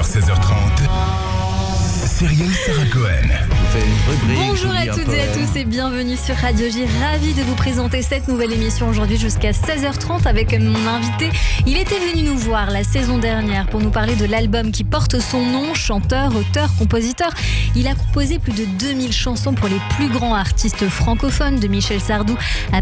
16h30, Cyrielle Sarah Cohen. Bonjour à toutes et à tous et bienvenue sur Radio J. Ravi de vous présenter cette nouvelle émission aujourd'hui jusqu'à 16h30 avec mon invité. Il était venu nous voir la saison dernière pour nous parler de l'album qui porte son nom, chanteur, auteur, compositeur. Il a composé plus de 2000 chansons pour les plus grands artistes francophones, de Michel Sardou à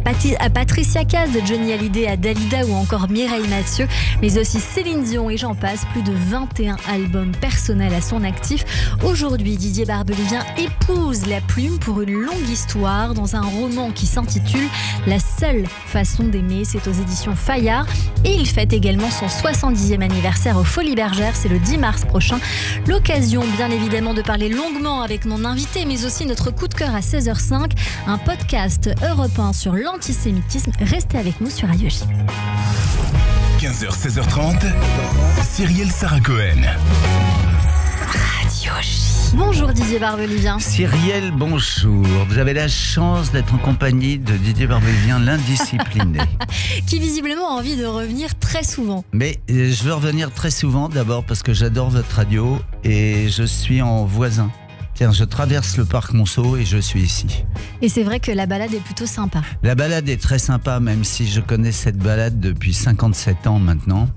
Patricia Cass, de Johnny Hallyday à Dalida ou encore Mireille Mathieu, mais aussi Céline Dion et j'en passe, plus de 21 albums personnels à son actif. Aujourd'hui, Didier Barbelivien épouse la plume pour une longue histoire dans un roman qui s'intitule La seule façon d'aimer. C'est aux éditions Fayard et il fête également son 70e anniversaire aux Folies Bergères. C'est le 10 mars prochain. L'occasion, bien évidemment, de parler longuement avec mon invité, mais aussi notre coup de cœur à 16h05, un podcast européen sur l'antisémitisme. Restez avec nous sur Radio J. 15h, 16h30, Cyrielle Sarah Cohen. Radio J. Bonjour Didier Barbelivien. Cyrielle, bonjour. Vous avez la chance d'être en compagnie de Didier Barbelivien, l'indiscipliné. Qui visiblement a envie de revenir très souvent. Mais je veux revenir très souvent, d'abord parce que j'adore votre radio et je suis en voisin. Tiens, je traverse le parc Monceau et je suis ici. Et c'est vrai que la balade est plutôt sympa. La balade est très sympa, même si je connais cette balade depuis 57 ans maintenant.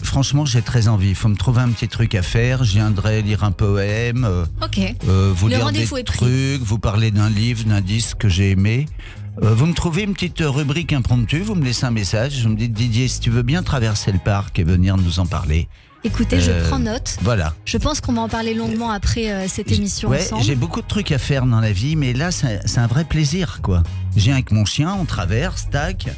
Franchement, j'ai très envie. Il faut me trouver un petit truc à faire. Je viendrai lire un poème, vous lire des trucs, vous parler d'un livre, d'un disque que j'ai aimé. Vous me trouvez une petite rubrique impromptue, vous me laissez un message, vous me dites Didier, si tu veux bien traverser le parc et venir nous en parler. Écoutez, je prends note. Voilà. Je pense qu'on va en parler longuement après cette émission ensemble. J'ai beaucoup de trucs à faire dans la vie, mais là, c'est un vrai plaisir, quoi. Je viens avec mon chien, on traverse, tac,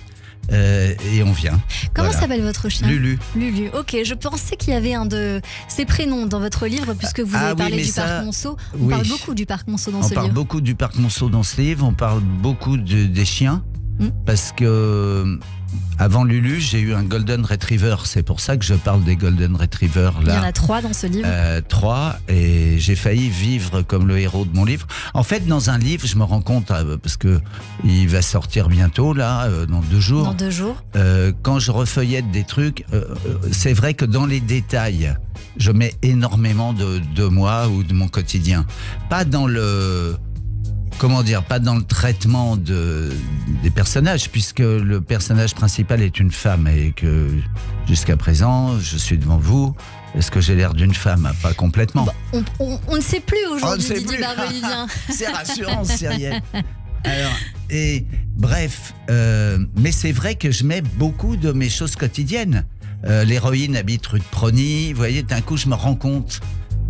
et on vient. Comment s'appelle votre chien ? Lulu. Lulu, ok. Je pensais qu'il y avait un de ses prénoms dans votre livre, puisque vous avez parlé du parc Monceau. On parle beaucoup du parc Monceau dans ce livre. On parle beaucoup du parc Monceau dans ce livre, on parle beaucoup des chiens, parce que... Avant Lulu, j'ai eu un Golden Retriever. C'est pour ça que je parle des Golden Retrievers. Là. Il y en a 3 dans ce livre. 3, et j'ai failli vivre comme le héros de mon livre. En fait, dans un livre, je me rends compte, parce que il va sortir bientôt, là, dans 2 jours. Dans 2 jours. Quand je refeuillette des trucs, c'est vrai que dans les détails, je mets énormément de moi ou de mon quotidien. Pas dans le... Comment dire, pas dans le traitement des personnages, puisque le personnage principal est une femme et que jusqu'à présent, je suis devant vous. Est-ce que j'ai l'air d'une femme ? Pas complètement. On ne sait plus aujourd'hui, Didier Barbelivien. C'est rassurant, Cyrielle. Alors, bref, mais c'est vrai que je mets beaucoup de mes choses quotidiennes. L'héroïne habite rue de Prony. Vous voyez, d'un coup, je me rends compte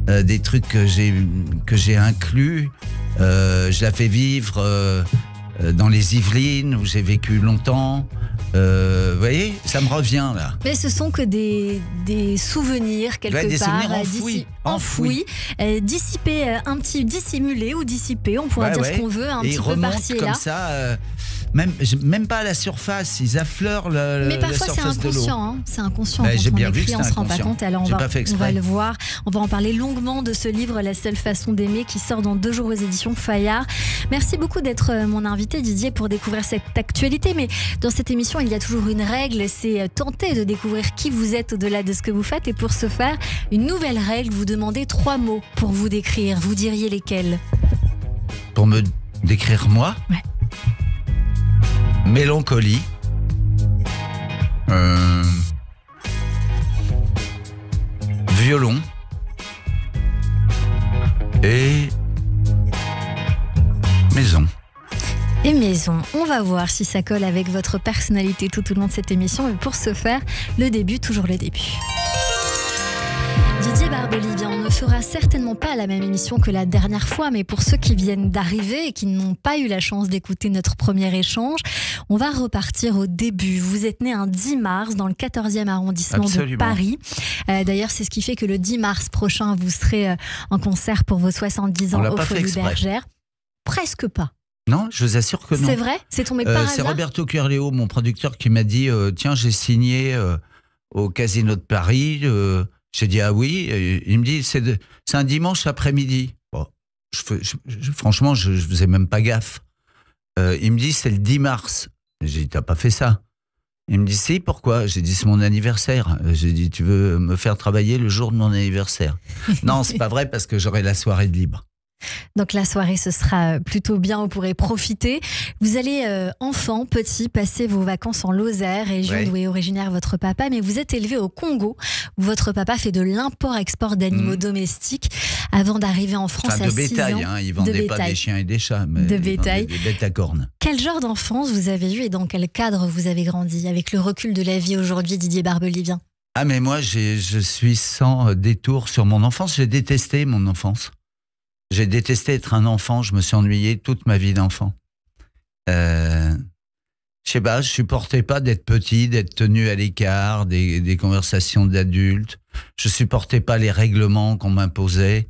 des trucs que j'ai inclus. Je la fais vivre dans les Yvelines où j'ai vécu longtemps. Vous voyez, ça me revient là. Mais ce sont que des souvenirs quelque part, souvenirs enfouis, dissipés, un petit dissimulés ou dissipés, on pourra dire ce qu'on veut, un et petit peu par-ci et là. Comme ça. Même pas à la surface, ils affleurent mais parfois la surface de l'eau. C'est inconscient. J'ai quand bien on vu écrit, que on c'est se rend pas inconscient. compte. Alors on va le voir. On va en parler longuement de ce livre, La seule façon d'aimer, qui sort dans 2 jours aux éditions Fayard. Merci beaucoup d'être mon invité, Didier, pour découvrir cette actualité. Mais dans cette émission, il y a toujours une règle, c'est tenter de découvrir qui vous êtes au-delà de ce que vous faites. Et pour ce faire, une nouvelle règle, vous demandez 3 mots pour vous décrire. Vous diriez lesquels ? Pour me décrire moi ? Ouais. Mélancolie, violon et maison. Et maison, on va voir si ça colle avec votre personnalité tout au long de cette émission. Et pour ce faire, le début, toujours le début. Didier Barbelivien, on ne fera certainement pas la même émission que la dernière fois, mais pour ceux qui viennent d'arriver et qui n'ont pas eu la chance d'écouter notre premier échange, on va repartir au début. Vous êtes né un 10 mars dans le 14e arrondissement de Paris. D'ailleurs, c'est ce qui fait que le 10 mars prochain, vous serez en concert pour vos 70 ans aux Folies Bergères. Presque pas. Non, je vous assure que non. C'est vrai ? C'est tombé par hasard ? C'est Roberto Curleo, mon producteur, qui m'a dit tiens, j'ai signé au Casino de Paris. J'ai dit ah oui. Et il me dit c'est un dimanche après-midi. Bon, franchement, je faisais même pas gaffe. Il me dit c'est le 10 mars. J'ai dit t'as pas fait ça. Il me dit, si, pourquoi? J'ai dit, c'est mon anniversaire. J'ai dit, tu veux me faire travailler le jour de mon anniversaire? Non, c'est pas vrai parce que j'aurai la soirée de libre. Donc la soirée, ce sera plutôt bien, vous pourrez profiter. Vous allez, enfant, petit, passer vos vacances en Lozère, région d'où est originaire votre papa, mais vous êtes élevé au Congo, où votre papa fait de l'import-export d'animaux domestiques avant d'arriver en France à 6 ans. De bétail, hein, ils vendaient pas des chiens et des chats, mais de bétail. Des bêtes à cornes. Quel genre d'enfance vous avez eu et dans quel cadre vous avez grandi, avec le recul de la vie aujourd'hui, Didier Barbelivien? Ah mais moi, je suis sans détour sur mon enfance. J'ai détesté mon enfance. J'ai détesté être un enfant, je me suis ennuyé toute ma vie d'enfant. Je sais pas, je supportais pas d'être petit, d'être tenu à l'écart, des conversations d'adultes. Je supportais pas les règlements qu'on m'imposait.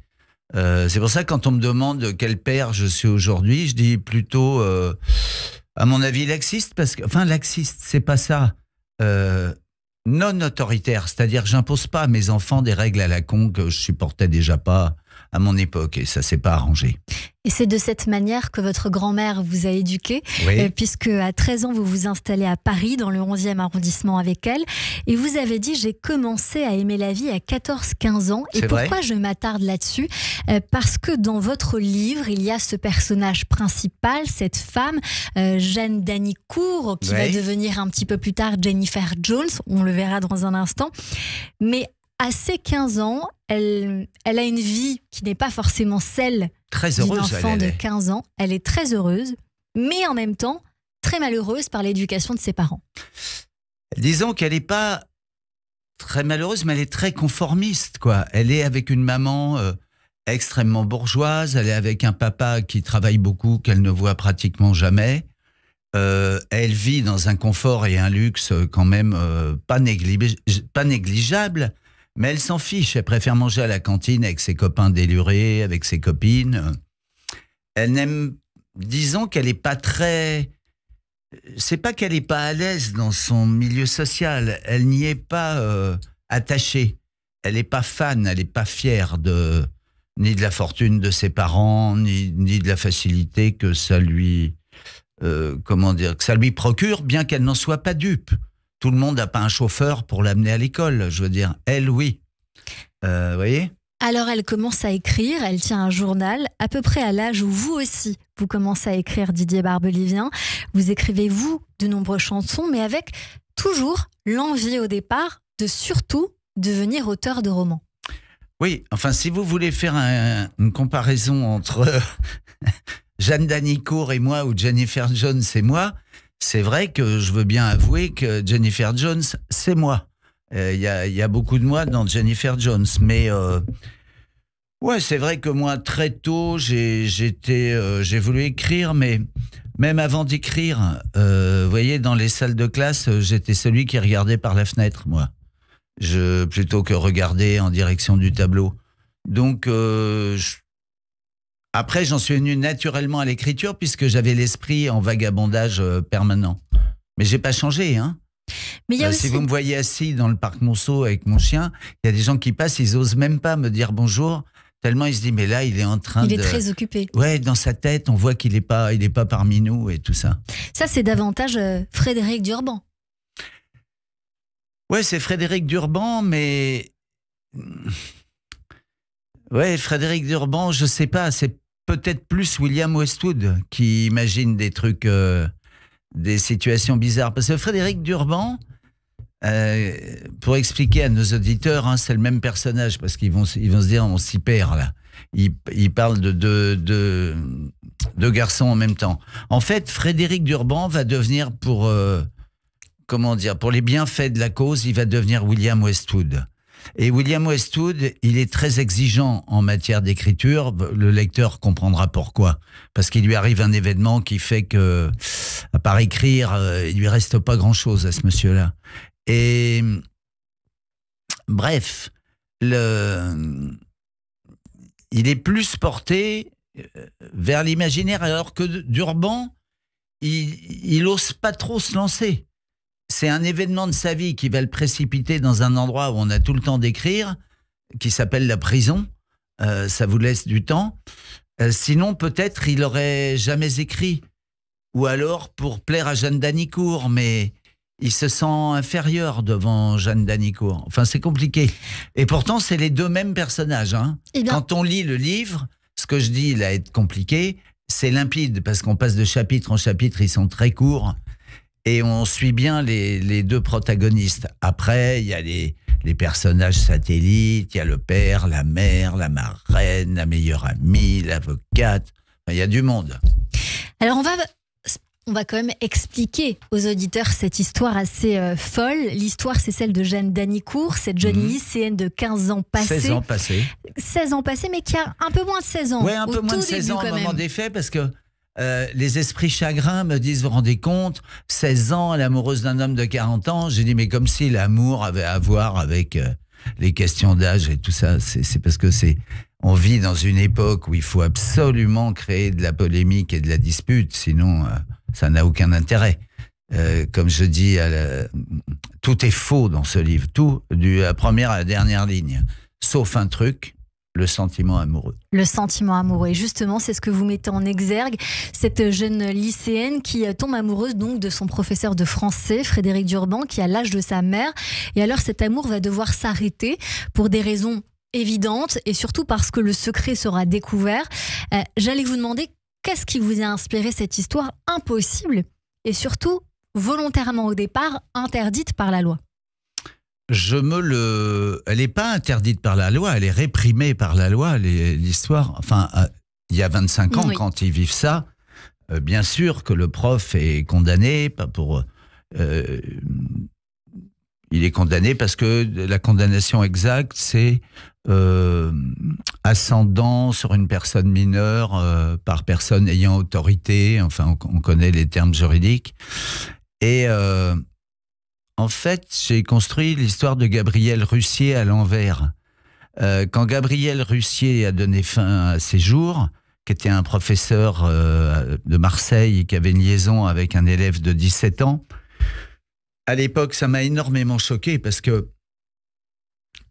C'est pour ça que quand on me demande quel père je suis aujourd'hui, je dis plutôt, à mon avis, laxiste, parce que, enfin, laxiste, c'est pas ça. Non autoritaire, c'est-à-dire que j'impose pas à mes enfants des règles à la con que je supportais déjà pas à mon époque, et ça s'est pas arrangé. Et c'est de cette manière que votre grand-mère vous a éduqué, oui. Puisque à 13 ans, vous vous installez à Paris, dans le 11e arrondissement avec elle, et vous avez dit, j'ai commencé à aimer la vie à 14-15 ans. Et pourquoi je m'attarde là-dessus? Parce que dans votre livre, il y a ce personnage principal, cette femme, Jeanne Danicourt, qui va devenir un petit peu plus tard Jennifer Jones, on le verra dans un instant. Mais à ses 15 ans, elle a une vie qui n'est pas forcément celle d'une enfant de 15 ans. Elle est très heureuse, mais en même temps, très malheureuse par l'éducation de ses parents. Disons qu'elle n'est pas très malheureuse, mais elle est très conformiste, quoi. Elle est avec une maman extrêmement bourgeoise, elle est avec un papa qui travaille beaucoup, qu'elle ne voit pratiquement jamais. Elle vit dans un confort et un luxe quand même pas négligeable. Mais elle s'en fiche, elle préfère manger à la cantine avec ses copains délurés, avec ses copines. Elle n'aime, disons qu'elle n'est pas très... C'est pas qu'elle n'est pas à l'aise dans son milieu social, elle n'y est pas attachée. Elle n'est pas fan, elle n'est pas fière ni de la fortune de ses parents, ni de la facilité que ça lui... que ça lui procure, bien qu'elle n'en soit pas dupe. Tout le monde n'a pas un chauffeur pour l'amener à l'école, je veux dire. Elle, oui. Voyez ? Alors, elle commence à écrire, elle tient un journal, à peu près à l'âge où vous aussi, vous commencez à écrire, Didier Barbelivien. Vous écrivez, vous, de nombreuses chansons, mais avec toujours l'envie au départ de surtout devenir auteur de romans. Oui, enfin, si vous voulez faire une comparaison entre Jeanne Danicourt et moi, ou Jennifer Jones et moi, c'est vrai que je veux bien avouer que Jennifer Jones, c'est moi. Il y a beaucoup de moi dans Jennifer Jones. Mais ouais, c'est vrai que moi, très tôt, j'ai voulu écrire, mais même avant d'écrire, vous voyez, dans les salles de classe, j'étais celui qui regardait par la fenêtre, moi. Plutôt que regarder en direction du tableau. Donc, après, j'en suis venu naturellement à l'écriture puisque j'avais l'esprit en vagabondage permanent. Mais j'ai pas changé, hein. Mais Si vous me voyez assis dans le parc Monceau avec mon chien, il y a des gens qui passent, ils osent même pas me dire bonjour, tellement ils se disent mais là il est en train Il est très occupé. Ouais, dans sa tête, on voit qu'il est pas parmi nous et tout ça. Ça, c'est davantage Frédéric Durban. Ouais, c'est Frédéric Durban, mais ouais, Frédéric Durban, je sais pas, c'est peut-être plus William Westwood qui imagine des trucs, des situations bizarres. Parce que Frédéric Durban, pour expliquer à nos auditeurs, hein, c'est le même personnage, parce qu'ils vont se dire, on s'y perd là. Il parle de deux garçons en même temps. En fait, Frédéric Durban va devenir, pour les bienfaits de la cause, il va devenir William Westwood. Et William Westwood, il est très exigeant en matière d'écriture. Le lecteur comprendra pourquoi. Parce qu'il lui arrive un événement qui fait que, à part écrire, il lui reste pas grand-chose à ce monsieur-là. Et bref, il est plus porté vers l'imaginaire, alors que Durban, il ose pas trop se lancer. C'est un événement de sa vie qui va le précipiter dans un endroit où on a tout le temps d'écrire, qui s'appelle la prison. Ça vous laisse du temps. Sinon, peut-être, il aurait jamais écrit. Ou alors pour plaire à Jeanne Danicourt. Mais il se sent inférieur devant Jeanne d'Anicourt. Enfin, c'est compliqué. Et pourtant, c'est les deux mêmes personnages. Hein. Quand on lit le livre, ce que je dis, là, est compliqué, c'est limpide, parce qu'on passe de chapitre en chapitre, ils sont très courts, et on suit bien les deux protagonistes. Après, il y a les personnages satellites, il y a le père, la mère, la marraine, la meilleure amie, l'avocate, enfin, il y a du monde. Alors on va quand même expliquer aux auditeurs cette histoire assez folle. L'histoire, c'est celle de Jeanne d'Anicourt, cette jeune lycéenne de 15 ans passés. 16 ans passés. 16 ans passés, mais qui a un peu moins de 16 ans. Oui, un peu moins de 16 ans au moment des faits, parce que les esprits chagrins me disent, vous vous rendez compte, 16 ans, elle est amoureuse d'un homme de 40 ans. J'ai dit, mais comme si l'amour avait à voir avec les questions d'âge et tout ça. C'est parce que on vit dans une époque où il faut absolument créer de la polémique et de la dispute, sinon ça n'a aucun intérêt. Comme je dis, tout est faux dans ce livre, tout, de la première à la dernière ligne, sauf un truc, le sentiment amoureux. Le sentiment amoureux, et justement, c'est ce que vous mettez en exergue, cette jeune lycéenne qui tombe amoureuse donc de son professeur de français, Frédéric Durban, qui a l'âge de sa mère, et alors cet amour va devoir s'arrêter pour des raisons évidentes, et surtout parce que le secret sera découvert. J'allais vous demander, qu'est-ce qui vous a inspiré cette histoire impossible et surtout volontairement au départ interdite par la loi? Elle n'est pas interdite par la loi, elle est réprimée par la loi, l'histoire. Enfin, il y a 25 ans, quand ils vivent ça, bien sûr que le prof est condamné, pas pour... il est condamné parce que la condamnation exacte, c'est ascendant sur une personne mineure par personne ayant autorité. Enfin, on connaît les termes juridiques. Et en fait, j'ai construit l'histoire de Gabriel Russier à l'envers. Quand Gabriel Russier a donné fin à ses jours, qui était un professeur de Marseille qui avait une liaison avec un élève de 17 ans, à l'époque, ça m'a énormément choqué parce que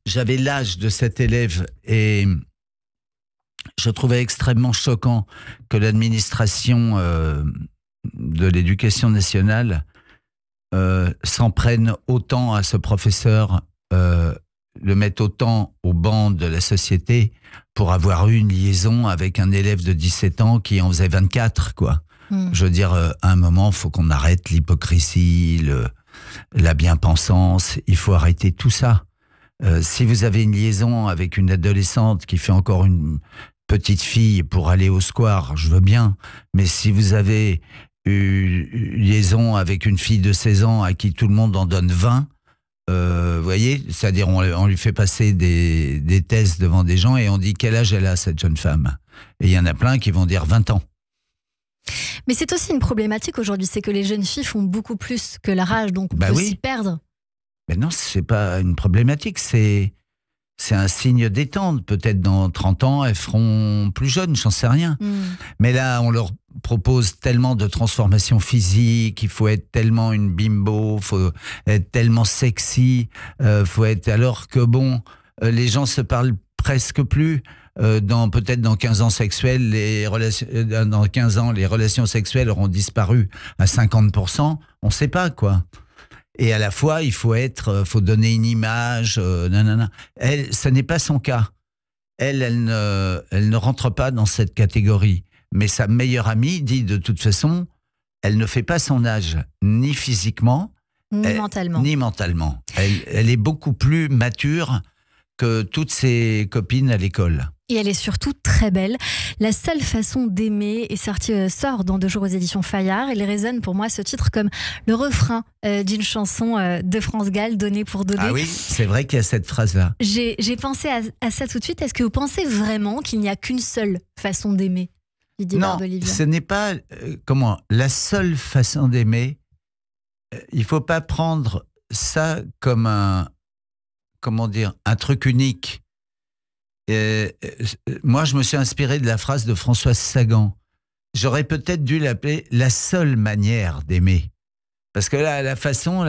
j'avais l'âge de cet élève et je trouvais extrêmement choquant que l'administration de l'éducation nationale s'en prenne autant à ce professeur, le mette autant au banc de la société pour avoir eu une liaison avec un élève de 17 ans qui en faisait 24, quoi. Je veux dire, à un moment, il faut qu'on arrête l'hypocrisie, la bien-pensance, il faut arrêter tout ça. Si vous avez une liaison avec une adolescente qui fait encore une petite fille pour aller au square, je veux bien, mais si vous avez une liaison avec une fille de 16 ans à qui tout le monde en donne 20, vous voyez, c'est-à-dire on lui fait passer des tests devant des gens et on dit quel âge elle a, cette jeune femme. Et il y en a plein qui vont dire 20 ans. Mais c'est aussi une problématique aujourd'hui, c'est que les jeunes filles font beaucoup plus que leur âge, donc on peut s'y perdre. Mais non, c'est pas une problématique, c'est un signe des temps. Peut-être dans 30 ans, elles feront plus jeunes, j'en sais rien. Mais là, on leur propose tellement de transformations physiques, il faut être tellement une bimbo, il faut être tellement sexy, alors que bon, les gens se parlent presque plus. Peut-être dans 15 ans sexuels, dans 15 ans, les relations sexuelles auront disparu à 50%. On ne sait pas, quoi. Et à la fois, il faut donner une image. Ça n'est pas son cas. Elle ne rentre pas dans cette catégorie. Mais sa meilleure amie dit de toute façon, elle ne fait pas son âge, ni physiquement, ni mentalement. Elle est beaucoup plus mature que toutes ses copines à l'école. Et elle est surtout très belle. La seule façon d'aimer sort dans 2 jours aux éditions Fayard. Il résonne pour moi ce titre comme le refrain d'une chanson de France Gall, Donner pour donner. Ah oui, c'est vrai qu'il y a cette phrase-là. J'ai pensé à ça tout de suite. Est-ce que vous pensez vraiment qu'il n'y a qu'une seule façon d'aimer, Didier Barbelivien ? Non, ce n'est pas la seule façon d'aimer. Il ne faut pas prendre ça comme un truc unique. Moi, je me suis inspiré de la phrase de Françoise Sagan. J'aurais peut-être dû l'appeler la seule manière d'aimer. Parce que là, la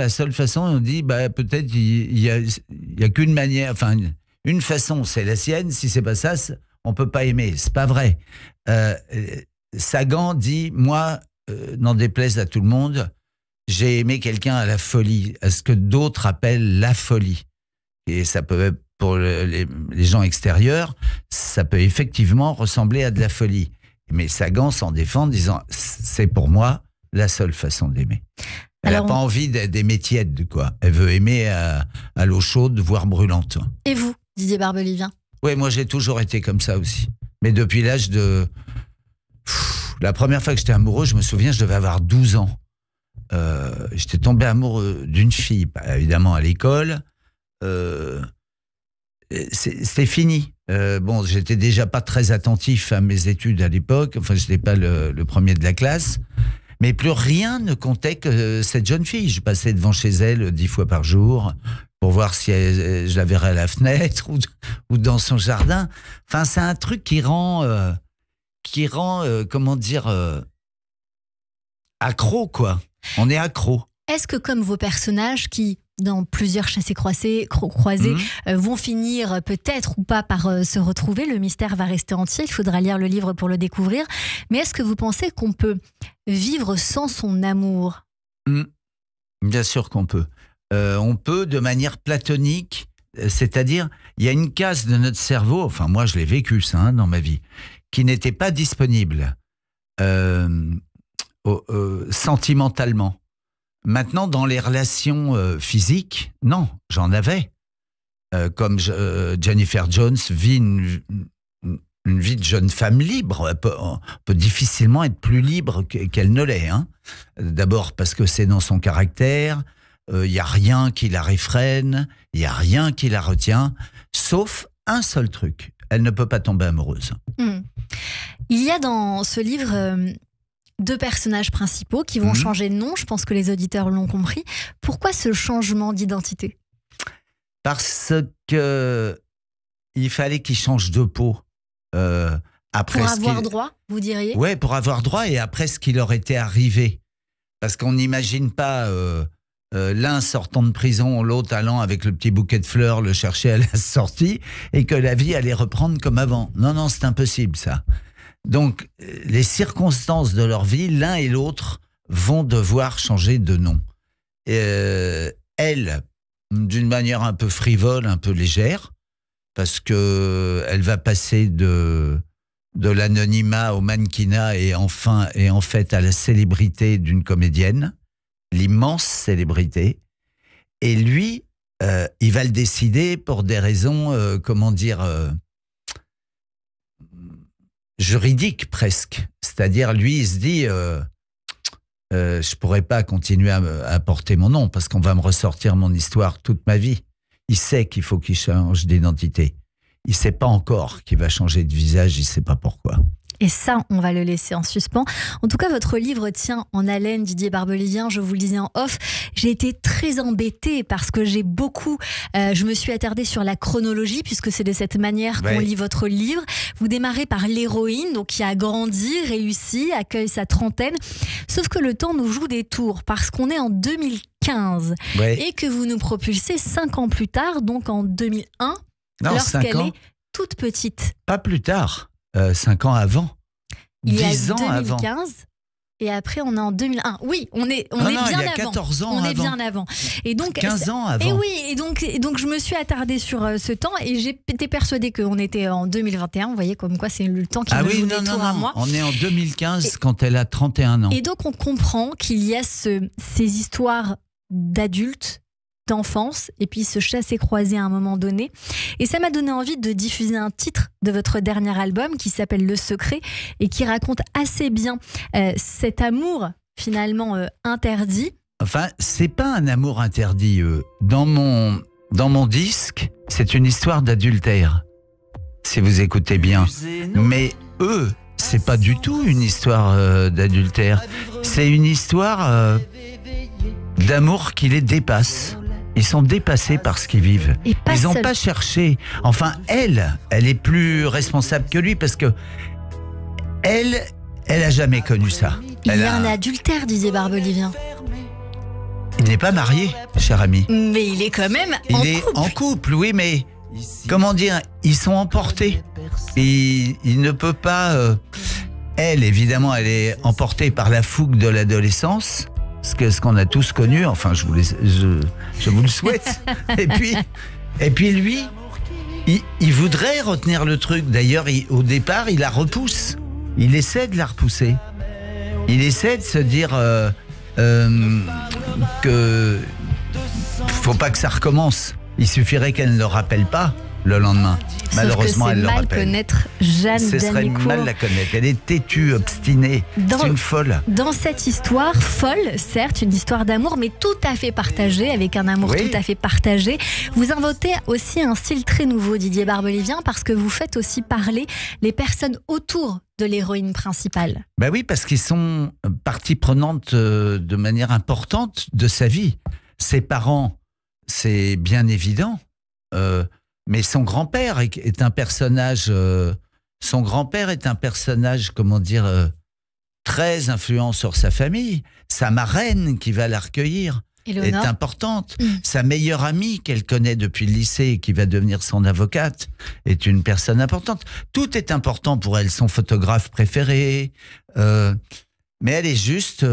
seule façon, on dit, peut-être il y a qu'une manière, enfin, une façon, c'est la sienne. Si c'est pas ça, on peut pas aimer. C'est pas vrai. Sagan dit, moi, n'en déplaise à tout le monde, j'ai aimé quelqu'un à la folie, à ce que d'autres appellent la folie. Et ça peut, pour les gens extérieurs, ça peut effectivement ressembler à de la folie. Mais Sagan s'en défend en disant « c'est pour moi la seule façon d'aimer ». Elle n'a pas envie d'aimer tiède, quoi. Elle veut aimer à l'eau chaude, voire brûlante. Et vous, Didier Barbelivien? Oui, moi j'ai toujours été comme ça aussi. Mais depuis l'âge de... la première fois que j'étais amoureux, je me souviens, je devais avoir 12 ans. J'étais tombé amoureux d'une fille, évidemment à l'école. C'était fini. Bon, j'étais déjà pas très attentif à mes études à l'époque. Enfin, j'étais pas le premier de la classe. Mais plus rien ne comptait que cette jeune fille. Je passais devant chez elle 10 fois par jour pour voir si je la verrais à la fenêtre ou dans son jardin. Enfin, c'est un truc qui rend comment dire, accro, quoi. On est accro. Est-ce que comme vos personnages qui, dans plusieurs chassés croisés, vont finir peut-être ou pas par se retrouver, le mystère va rester entier, il faudra lire le livre pour le découvrir, mais est-ce que vous pensez qu'on peut vivre sans son amour? Bien sûr qu'on peut. On peut de manière platonique, c'est-à-dire il y a une case de notre cerveau, enfin moi je l'ai vécu ça hein, dans ma vie, qui n'était pas disponible sentimentalement. Maintenant, dans les relations physiques, non, j'en avais. Comme Jennifer Jones vit une vie de jeune femme libre. On peut difficilement être plus libre qu'elle ne l'est. Hein. D'abord parce que c'est dans son caractère, il n'y a rien qui la réfrène, il n'y a rien qui la retient, sauf un seul truc. Elle ne peut pas tomber amoureuse. Il y a dans ce livre... deux personnages principaux qui vont changer de nom, je pense que les auditeurs l'ont compris. Pourquoi ce changement d'identité? Parce que il fallait qu'ils changent de peau. Après pour avoir droit, vous diriez? Oui, pour avoir droit et après ce qui leur était arrivé. Parce qu'on n'imagine pas l'un sortant de prison, l'autre allant avec le petit bouquet de fleurs le chercher à la sortie et que la vie allait reprendre comme avant. Non, non, c'est impossible ça. Donc, les circonstances de leur vie, l'un et l'autre, vont devoir changer de nom. Elle, d'une manière un peu frivole, un peu légère, parce qu'elle va passer de l'anonymat au mannequinat et en fait à la célébrité d'une comédienne, l'immense célébrité. Et lui, il va le décider pour des raisons, comment dire... juridique presque, c'est-à-dire lui il se dit je pourrais pas continuer à porter mon nom parce qu'on va me ressortir mon histoire toute ma vie. Il sait qu'il faut qu'il change d'identité, il sait pas encore qu'il va changer de visage, il sait pas pourquoi. Et ça, on va le laisser en suspens. En tout cas, votre livre tient en haleine, Didier Barbelivien. Je vous le disais en off. J'ai été très embêtée parce que j'ai beaucoup... je me suis attardée sur la chronologie puisque c'est de cette manière qu'on lit votre livre. Vous démarrez par l'héroïne, donc qui a grandi, réussi, accueille sa trentaine. Sauf que le temps nous joue des tours parce qu'on est en 2015 et que vous nous propulsez 5 ans plus tard, donc en 2001, lorsqu'elle est toute petite. Pas plus tard. 5 ans avant, 10 ans avant. 2015 et après on est en 2001. Oui, on est bien il y a avant. 14 ans on avant. est bien avant. Et donc 15 ans avant. Et oui, et donc je me suis attardée sur ce temps et j'ai été persuadée qu'on était en 2021. Vous voyez comme quoi c'est le temps qui me joue des tours à moi. On est en 2015 quand elle a 31 ans. Et donc on comprend qu'il y a ces histoires d'adultes, d'enfance, et puis se chasser croiser à un moment donné. Et ça m'a donné envie de diffuser un titre de votre dernier album qui s'appelle Le Secret et qui raconte assez bien cet amour finalement interdit. Enfin, c'est pas un amour interdit. Dans mon disque, c'est une histoire d'adultère, si vous écoutez bien. Mais eux, c'est pas du tout une histoire d'adultère. C'est une histoire d'amour qui les dépasse. Ils sont dépassés par ce qu'ils vivent. Ils n'ont pas cherché. Enfin, elle est plus responsable que lui parce que elle a jamais connu ça. Il y a un adultère, disait Barbelivien. Il n'est pas marié, cher ami. Mais il est quand même en couple. Il est en couple, oui, mais comment dire, ils sont emportés. Et il ne peut pas... elle, évidemment, elle est emportée par la fougue de l'adolescence. ce qu'on a tous connu. Enfin, je vous le souhaite. Et puis lui, il voudrait retenir le truc. D'ailleurs, au départ, il la repousse. Il essaie de la repousser. Il essaie de se dire que faut pas que ça recommence. Il suffirait qu'elle ne le rappelle pas le lendemain. Malheureusement, elle le rappelle. C'est mal connaître Jeanne Danicourt. Ce serait mal la connaître. Elle est têtue, obstinée. C'est une folle. Dans cette histoire folle, certes, une histoire d'amour, mais tout à fait partagée, avec un amour tout à fait partagé. Vous inventez aussi un style très nouveau, Didier Barbelivien, parce que vous faites aussi parler les personnes autour de l'héroïne principale. Ben oui, parce qu'ils sont partie prenante de manière importante de sa vie. Ses parents, c'est bien évident. Mais son grand-père est un personnage. Son grand-père est un personnage, comment dire, très influent sur sa famille. Sa marraine qui va la recueillir est importante. Sa meilleure amie qu'elle connaît depuis le lycée, qui va devenir son avocate, est une personne importante. Tout est important pour elle. Son photographe préféré. Mais elle a juste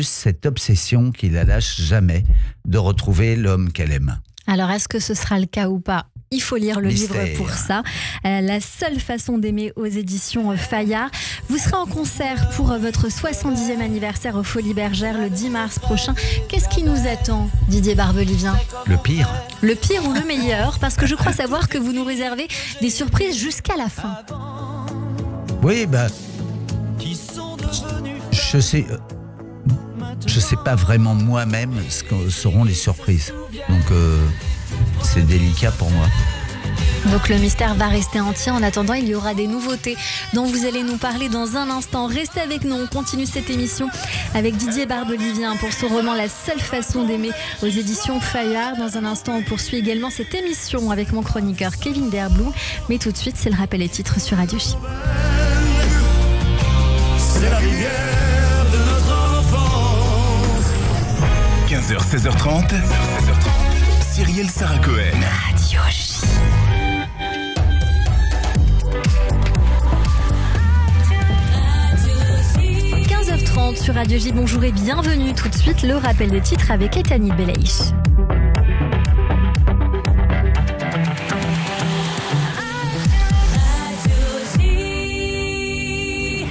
cette obsession qui la lâche jamais de retrouver l'homme qu'elle aime. Alors, est-ce que ce sera le cas ou pas ? Il faut lire le livre pour ça. La seule façon d'aimer aux éditions Fayard. Vous serez en concert pour votre 70e anniversaire aux Folies Bergères le 10 mars prochain. Qu'est-ce qui nous attend, Didier Barbelivien ? Le pire. Le pire ou le meilleur ? Parce que je crois savoir que vous nous réservez des surprises jusqu'à la fin. Oui, je sais pas vraiment moi-même ce que seront les surprises. Donc c'est délicat pour moi. Donc le mystère va rester entier. En attendant, il y aura des nouveautés dont vous allez nous parler dans un instant. Restez avec nous, on continue cette émission avec Didier Barbelivien pour son roman La seule façon d'aimer aux éditions Fayard. Dans un instant, on poursuit également cette émission avec mon chroniqueur Kevin Derblou. Mais tout de suite, c'est le rappel des titres sur Radio J. C'est la rivière de notre enfance. 15h, 16h30. Cyrielle Sarah Cohen. Radio J. Sur Radio J, bonjour et bienvenue. Tout de suite, le rappel des titres avec Etani Belaïch.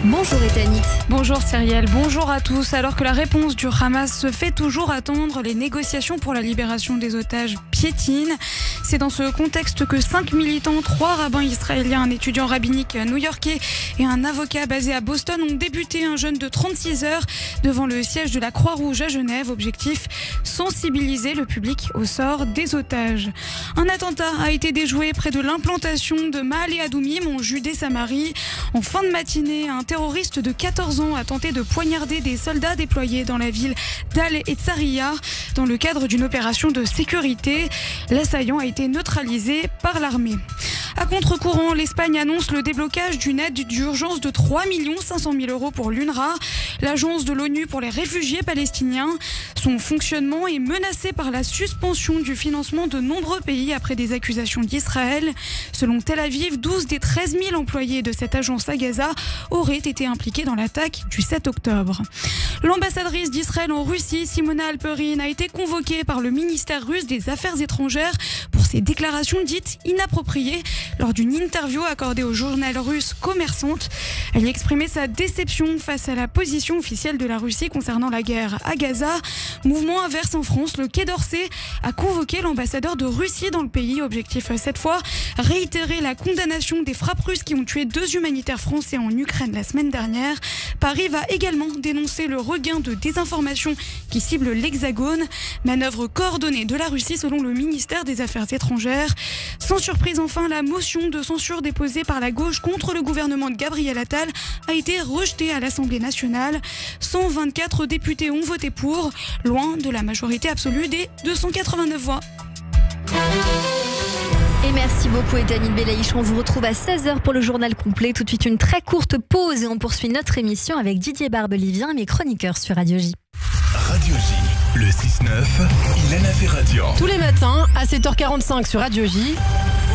Bonjour Etani. Bonjour Cyrielle, bonjour à tous. Alors que la réponse du Hamas se fait toujours attendre, les négociations pour la libération des otages piétinent. C'est dans ce contexte que 5 militants, 3 rabbins israéliens, un étudiant rabbinique new-yorkais et un avocat basé à Boston ont débuté un jeûne de 36 heures devant le siège de la Croix-Rouge à Genève. Objectif, sensibiliser le public au sort des otages. Un attentat a été déjoué près de l'implantation de Maale Adoumim en Judée-Samarie. En fin de matinée, un terroriste de 14 ans a tenté de poignarder des soldats déployés dans la ville d'Al Etzariya dans le cadre d'une opération de sécurité. L'assaillant a été neutralisé par l'armée. À contre-courant, l'Espagne annonce le déblocage d'une aide d'urgence de 3 500 000 € pour l'UNRWA, l'agence de l'ONU pour les réfugiés palestiniens. Son fonctionnement est menacé par la suspension du financement de nombreux pays après des accusations d'Israël. Selon Tel Aviv, 12 des 13 000 employés de cette agence à Gaza auraient été impliqués dans l'attaque du 7 octobre. L'ambassadrice d'Israël en Russie, Simona Alperin, a été convoquée par le ministère russe des Affaires étrangères pour ses déclarations dites inappropriées lors d'une interview accordée au journal russe Commerçant. Elle y exprimait sa déception face à la position officielle de la Russie concernant la guerre à Gaza. Mouvement inverse en France, le Quai d'Orsay a convoqué l'ambassadeur de Russie dans le pays. Objectif cette fois, réitérer la condamnation des frappes russes qui ont tué 2 humanitaires français en Ukraine la semaine dernière. Paris va également dénoncer le regain de désinformation qui cible l'Hexagone. Manœuvre coordonnée de la Russie selon le ministère des Affaires étrangères. Sans surprise enfin, la motion de censure déposée par la gauche contre le gouvernement de Gabriel Attal a été rejetée à l'Assemblée nationale. 124 députés ont voté pour, loin de la majorité absolue des 289 voix. Et merci beaucoup Etani Belaïch. On vous retrouve à 16h pour le journal complet. Tout de suite une très courte pause et on poursuit notre émission avec Didier Barbelivien et mes chroniqueurs sur Radio J. Radio J. Le 6-9, Ilana Ferradian. Tous les matins, à 7h45 sur Radio J,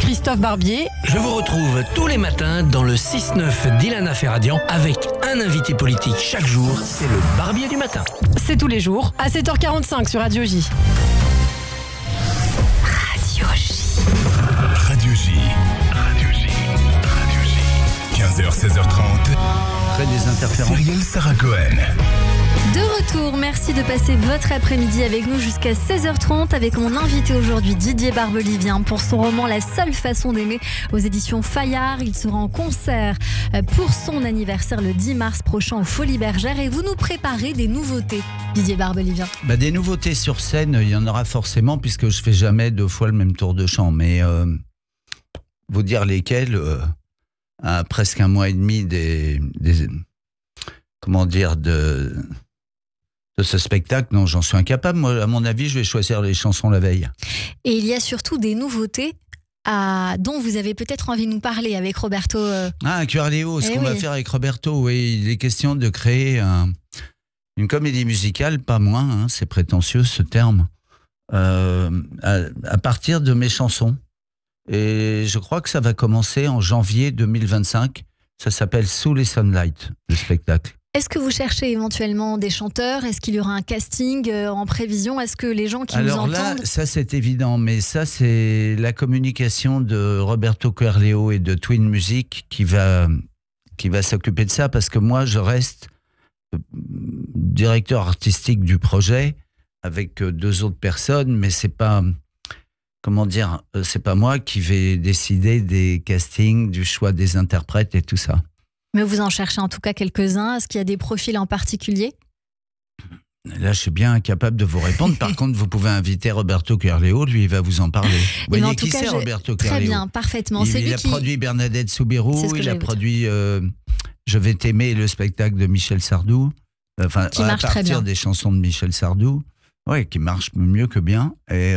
Christophe Barbier. Je vous retrouve tous les matins dans le 6-9 d'Ilana Ferradian avec un invité politique chaque jour. C'est le Barbier du matin. C'est tous les jours, à 7h45 sur Radio J. Radio J. Radio J. 15h, 16h30. Après des interférences. Cyrielle Sarah Cohen. De retour, merci de passer votre après-midi avec nous jusqu'à 16h30 avec mon invité aujourd'hui Didier Barbelivien pour son roman La seule façon d'aimer aux éditions Fayard. Il sera en concert pour son anniversaire le 10 mars prochain aux Folies Bergères et vous nous préparez des nouveautés, Didier Barbelivien. Des nouveautés sur scène, il y en aura forcément puisque je fais jamais 2 fois le même tour de chant, mais vous dire lesquelles à presque 1 mois et demi de ce spectacle, non, j'en suis incapable. Moi, à mon avis, je vais choisir les chansons la veille. Et il y a surtout des nouveautés dont vous avez peut-être envie de nous parler avec Roberto. Coerleo, ce qu'on va faire avec Roberto. Oui, il est question de créer une comédie musicale, pas moins, c'est prétentieux ce terme, à partir de mes chansons. Et je crois que ça va commencer en janvier 2025. Ça s'appelle Sous les Sunlight, le spectacle. Est-ce que vous cherchez éventuellement des chanteurs? Est-ce qu'il y aura un casting en prévision? Est-ce que les gens qui nous entendent... Alors là, ça c'est évident, mais ça c'est la communication de Roberto Coerleo et de Twin Music qui va s'occuper de ça, parce que moi je reste directeur artistique du projet avec 2 autres personnes, mais c'est pas... c'est pas moi qui vais décider des castings, du choix des interprètes et tout ça. Mais vous en cherchez en tout cas quelques-uns. Est-ce qu'il y a des profils en particulier? Là, je suis bien incapable de vous répondre. Par contre, vous pouvez inviter Roberto Coerleo, lui, il va vous en parler. Vous voyez qui c'est, Roberto Coerleo? Très bien, parfaitement. Il a produit Bernadette Soubirous, il a produit Je vais t'aimer, le spectacle de Michel Sardou. Qui marche très bien. À partir des chansons de Michel Sardou. Oui, qui marche mieux que bien. Et...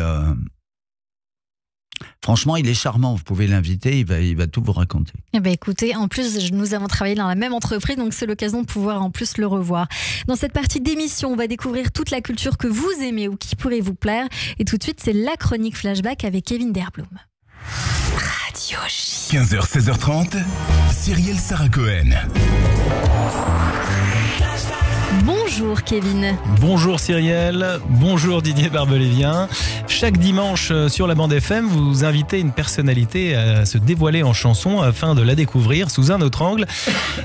franchement, il est charmant. Vous pouvez l'inviter, il va tout vous raconter. Eh bien, écoutez, en plus, nous avons travaillé dans la même entreprise, donc c'est l'occasion de pouvoir en plus le revoir. Dans cette partie d'émission, on va découvrir toute la culture que vous aimez ou qui pourrait vous plaire. Et tout de suite, c'est la chronique flashback avec Kevin Derblum. Radio J. 15h, 16h30. Cyrielle Sarah Cohen. Bonjour Kevin. Bonjour Cyrielle, bonjour Didier Barbelivien. Chaque dimanche sur la bande FM, vous invitez une personnalité à se dévoiler en chanson afin de la découvrir sous un autre angle.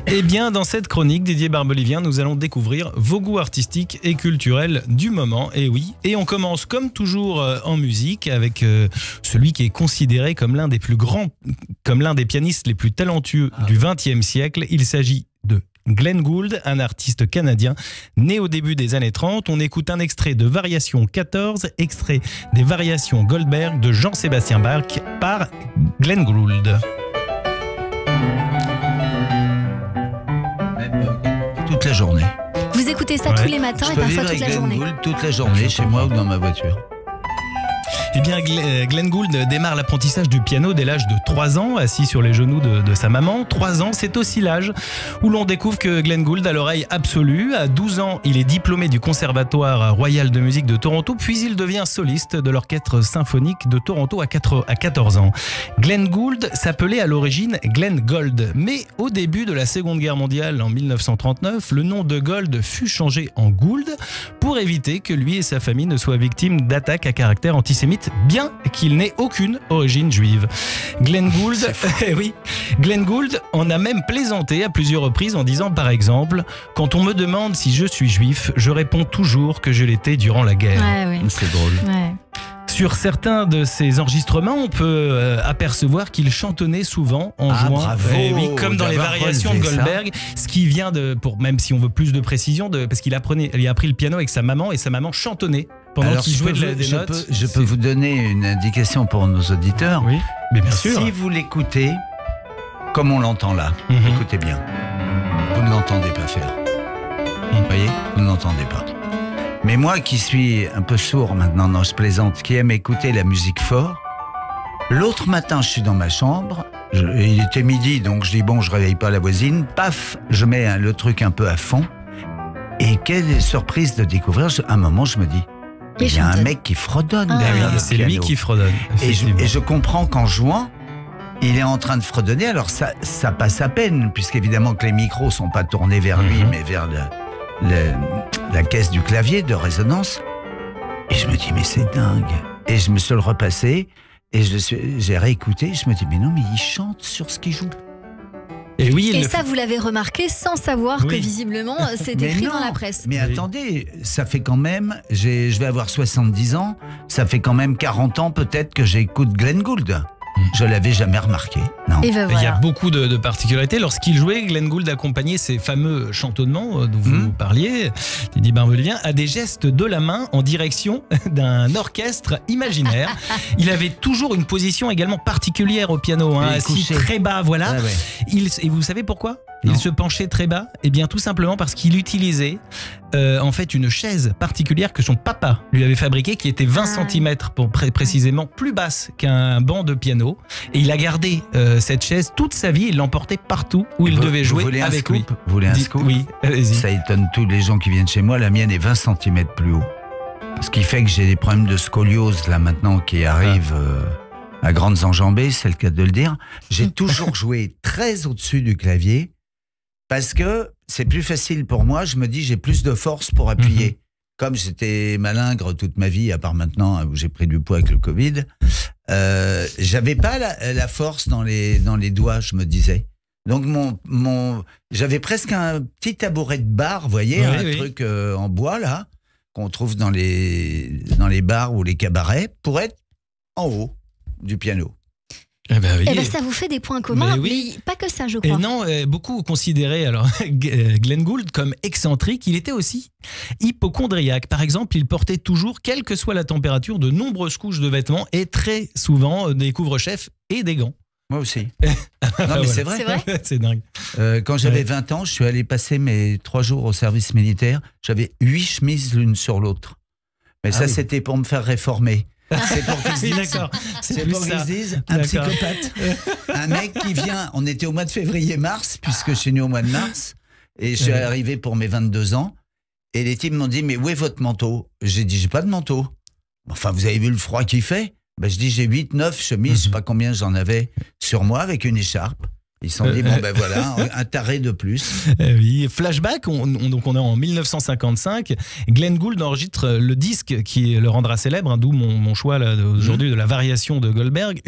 Et bien dans cette chronique, Didier Barbelivien, nous allons découvrir vos goûts artistiques et culturels du moment. Et oui, et on commence comme toujours en musique avec celui qui est considéré comme l'un des pianistes les plus talentueux du XXe siècle. Il s'agit de Glenn Gould, un artiste canadien né au début des années 30. On écoute un extrait de Variation 14, extrait des Variations Goldberg de Jean-Sébastien Bach par Glenn Gould. Toute la journée. Vous écoutez ça tous les matins et parfois toute la journée. Gould toute la journée, chez moi ou dans ma voiture. Eh bien, Glenn Gould démarre l'apprentissage du piano dès l'âge de 3 ans, assis sur les genoux de sa maman. 3 ans, c'est aussi l'âge où l'on découvre que Glenn Gould a l'oreille absolue. À 12 ans, il est diplômé du Conservatoire Royal de musique de Toronto, puis il devient soliste de l'Orchestre symphonique de Toronto à 14 ans. Glenn Gould s'appelait à l'origine Glenn Gould, mais au début de la Seconde Guerre mondiale, en 1939, le nom de Gould fut changé en Gould pour éviter que lui et sa famille ne soient victimes d'attaques à caractère antisémite, bien qu'il n'ait aucune origine juive. Glenn Gould, Glenn Gould en a même plaisanté à plusieurs reprises en disant par exemple « Quand on me demande si je suis juif, je réponds toujours que je l'étais durant la guerre. » C'est drôle. Ouais. Sur certains de ses enregistrements, on peut apercevoir qu'il chantonnait souvent en jouant. Bravo, oui, comme dans les Variations de Goldberg, ce qui vient même si on veut plus de précision, parce qu'il a appris le piano avec sa maman et sa maman chantonnait pendant qu'il jouait des notes. Je peux vous donner une indication pour nos auditeurs. Oui, mais bien sûr. Si vous l'écoutez, comme on l'entend là, écoutez bien, vous ne l'entendez pas faire. Vous voyez, vous ne l'entendez pas. Mais moi qui suis un peu sourd maintenant, non je plaisante, qui aime écouter la musique fort, l'autre matin je suis dans ma chambre, il était midi donc je dis bon je réveille pas la voisine, paf, je mets le truc un peu à fond et quelle surprise de découvrir, à un moment je me dis il y a un mec qui fredonne derrière le C'est piano. lui qui fredonne. Et je comprends qu'en jouant, il est en train de fredonner. Alors ça passe à peine, puisqu'évidemment que les micros sont pas tournés vers lui, mais vers la caisse du clavier de résonance. Et je me dis, mais c'est dingue. Et je me suis le repassé, et j'ai réécouté, je me dis, mais non, mais il chante sur ce qu'il joue. Et oui, et ça, vous l'avez remarqué sans savoir que visiblement, c'était écrit dans la presse. Mais attendez, ça fait quand même, je vais avoir 70 ans, ça fait quand même 40 ans peut-être que j'écoute Glenn Gould. Je l'avais jamais remarqué. Non. Et ben voilà. Il y a beaucoup de particularités. Lorsqu'il jouait, Glenn Gould accompagnait ces fameux chantonnements dont vous parliez, Didier Barbelivien, à des gestes de la main en direction d'un orchestre imaginaire. Il avait toujours une position également particulière au piano, assis très bas, voilà. Ah ouais. Et vous savez pourquoi ? Non. Il se penchait très bas. Eh bien, tout simplement parce qu'il utilisait en fait une chaise particulière que son papa lui avait fabriquée, qui était 20 cm pour précisément plus basse qu'un banc de piano. Et il a gardé cette chaise toute sa vie. Il l'emportait partout où il devait jouer avec lui. Vous voulez un scoop ? Oui, allez-y. Ça étonne tous les gens qui viennent chez moi. La mienne est 20 cm plus haut. Ce qui fait que j'ai des problèmes de scoliose là maintenant qui arrivent à grandes enjambées, c'est le cas de le dire. J'ai toujours joué très au-dessus du clavier. Parce que c'est plus facile pour moi, je me dis j'ai plus de force pour appuyer. Comme j'étais malingre toute ma vie, à part maintenant où j'ai pris du poids avec le Covid, j'avais pas la force dans les doigts, je me disais. Donc j'avais presque un petit tabouret de bar, vous voyez, truc en bois là, qu'on trouve dans les bars ou les cabarets, pour être en haut du piano. Eh ben, oui. Eh ben, ça vous fait des points communs, mais pas que ça, je crois. Et non, beaucoup considéraient alors Glenn Gould comme excentrique. Il était aussi hypocondriaque. Par exemple, il portait toujours, quelle que soit la température, de nombreuses couches de vêtements et très souvent des couvre-chefs et des gants. Moi aussi. Non, mais c'est vrai. C'est dingue. Quand j'avais 20 ans, je suis allé passer mes 3 jours au service militaire. J'avais 8 chemises l'une sur l'autre. Mais c'était pour me faire réformer. C'est pour qu'ils se disent un psychopathe. Un mec qui vient, on était au mois de février-mars, puisque je suis né au mois de mars, et je suis arrivé pour mes 22 ans, et les types m'ont dit, mais où est votre manteau ? J'ai dit, j'ai pas de manteau. Enfin, vous avez vu le froid qu'il fait ? Ben, je dis, j'ai 8-9 chemises, je sais pas combien j'en avais sur moi, avec une écharpe. Ils se sont dit, bon ben voilà, un taré de plus. Oui, flashback, donc on est en 1955. Glenn Gould enregistre le disque qui le rendra célèbre, d'où mon choix là, aujourd'hui de la variation de Goldberg.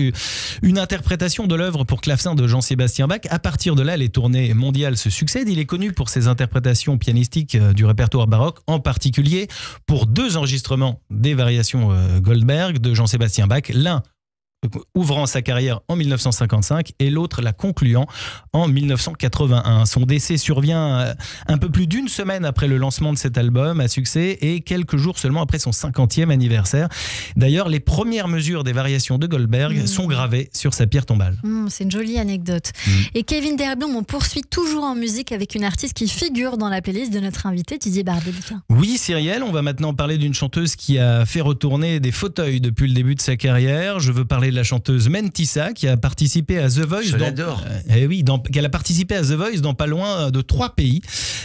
Une interprétation de l'œuvre pour clavecin de Jean-Sébastien Bach. À partir de là, les tournées mondiales se succèdent. Il est connu pour ses interprétations pianistiques du répertoire baroque, en particulier pour 2 enregistrements des variations Goldberg de Jean-Sébastien Bach. L'un ouvrant sa carrière en 1955 et l'autre la concluant en 1981. Son décès survient un peu plus d'1 semaine après le lancement de cet album à succès et quelques jours seulement après son 50e anniversaire. D'ailleurs, les premières mesures des variations de Goldberg sont gravées sur sa pierre tombale. C'est une jolie anecdote. Et Kevin Derblom, on poursuit toujours en musique avec une artiste qui figure dans la playlist de notre invité Didier Barbelivien. Oui, Cyrielle, on va maintenant parler d'une chanteuse qui a fait retourner des fauteuils depuis le début de sa carrière. Je veux parler de la chanteuse Mentissa qui a participé à The Voice. Je l'adore. Elle a participé à The Voice dans pas loin de 3 pays.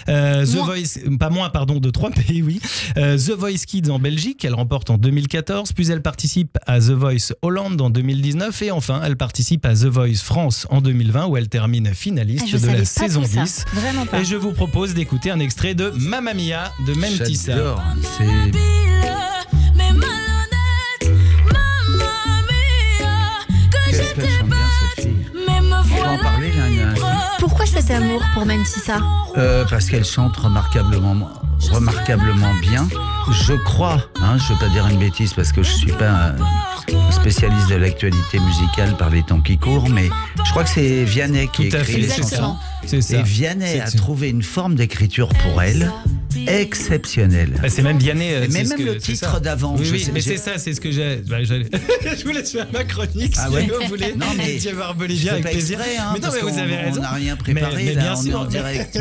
De 3 pays, oui. The Voice Kids en Belgique, elle remporte en 2014. Puis elle participe à The Voice Hollande en 2019. Et enfin, elle participe à The Voice France en 2020 où elle termine finaliste de la saison 10. Vraiment pas. Et je vous propose d'écouter un extrait de Mamma Mia de Mentissa. J'adore. Qu'est-ce qu'elle chante bien cette fille. On va en parler là. Pourquoi cet amour pour Mentissa ? Parce qu'elle chante remarquablement bien. Je crois, je ne veux pas dire une bêtise parce que je ne suis pas un spécialiste de l'actualité musicale par les temps qui courent, mais je crois que c'est Vianney qui écrit les chansons. Et Vianney a trouvé une forme d'écriture pour elle exceptionnelle. C'est même Vianney. Mais même le titre d'avant. Oui, mais c'est ça, c'est ce que j'ai. Je vous laisse faire ma chronique si vous voulez. Non, mais Didier Barbelivien avec plaisir. Mais non, mais vous avez raison. On n'a rien préparé, mais là, bien on sûr. est en direct.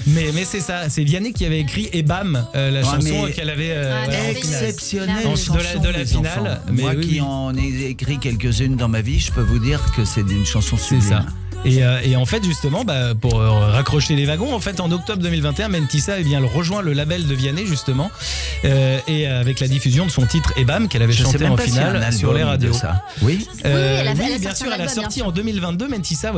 Mais c'est ça, c'est Vianney qui avait écrit Et Bam, la chanson qu'elle avait exceptionnelle de la finale. Moi qui en ai écrit quelques-unes dans ma vie, je peux vous dire que c'est une chanson sublime. C'est ça. Et en fait, justement, pour raccrocher les wagons, en fait, en octobre 2021, Mentissa elle rejoint le label de Vianney, justement, et avec la diffusion de son titre Ebam, qu'elle avait chanté en finale sur les radios. Oui, bien sûr, elle a sorti en 2022. Mentissa,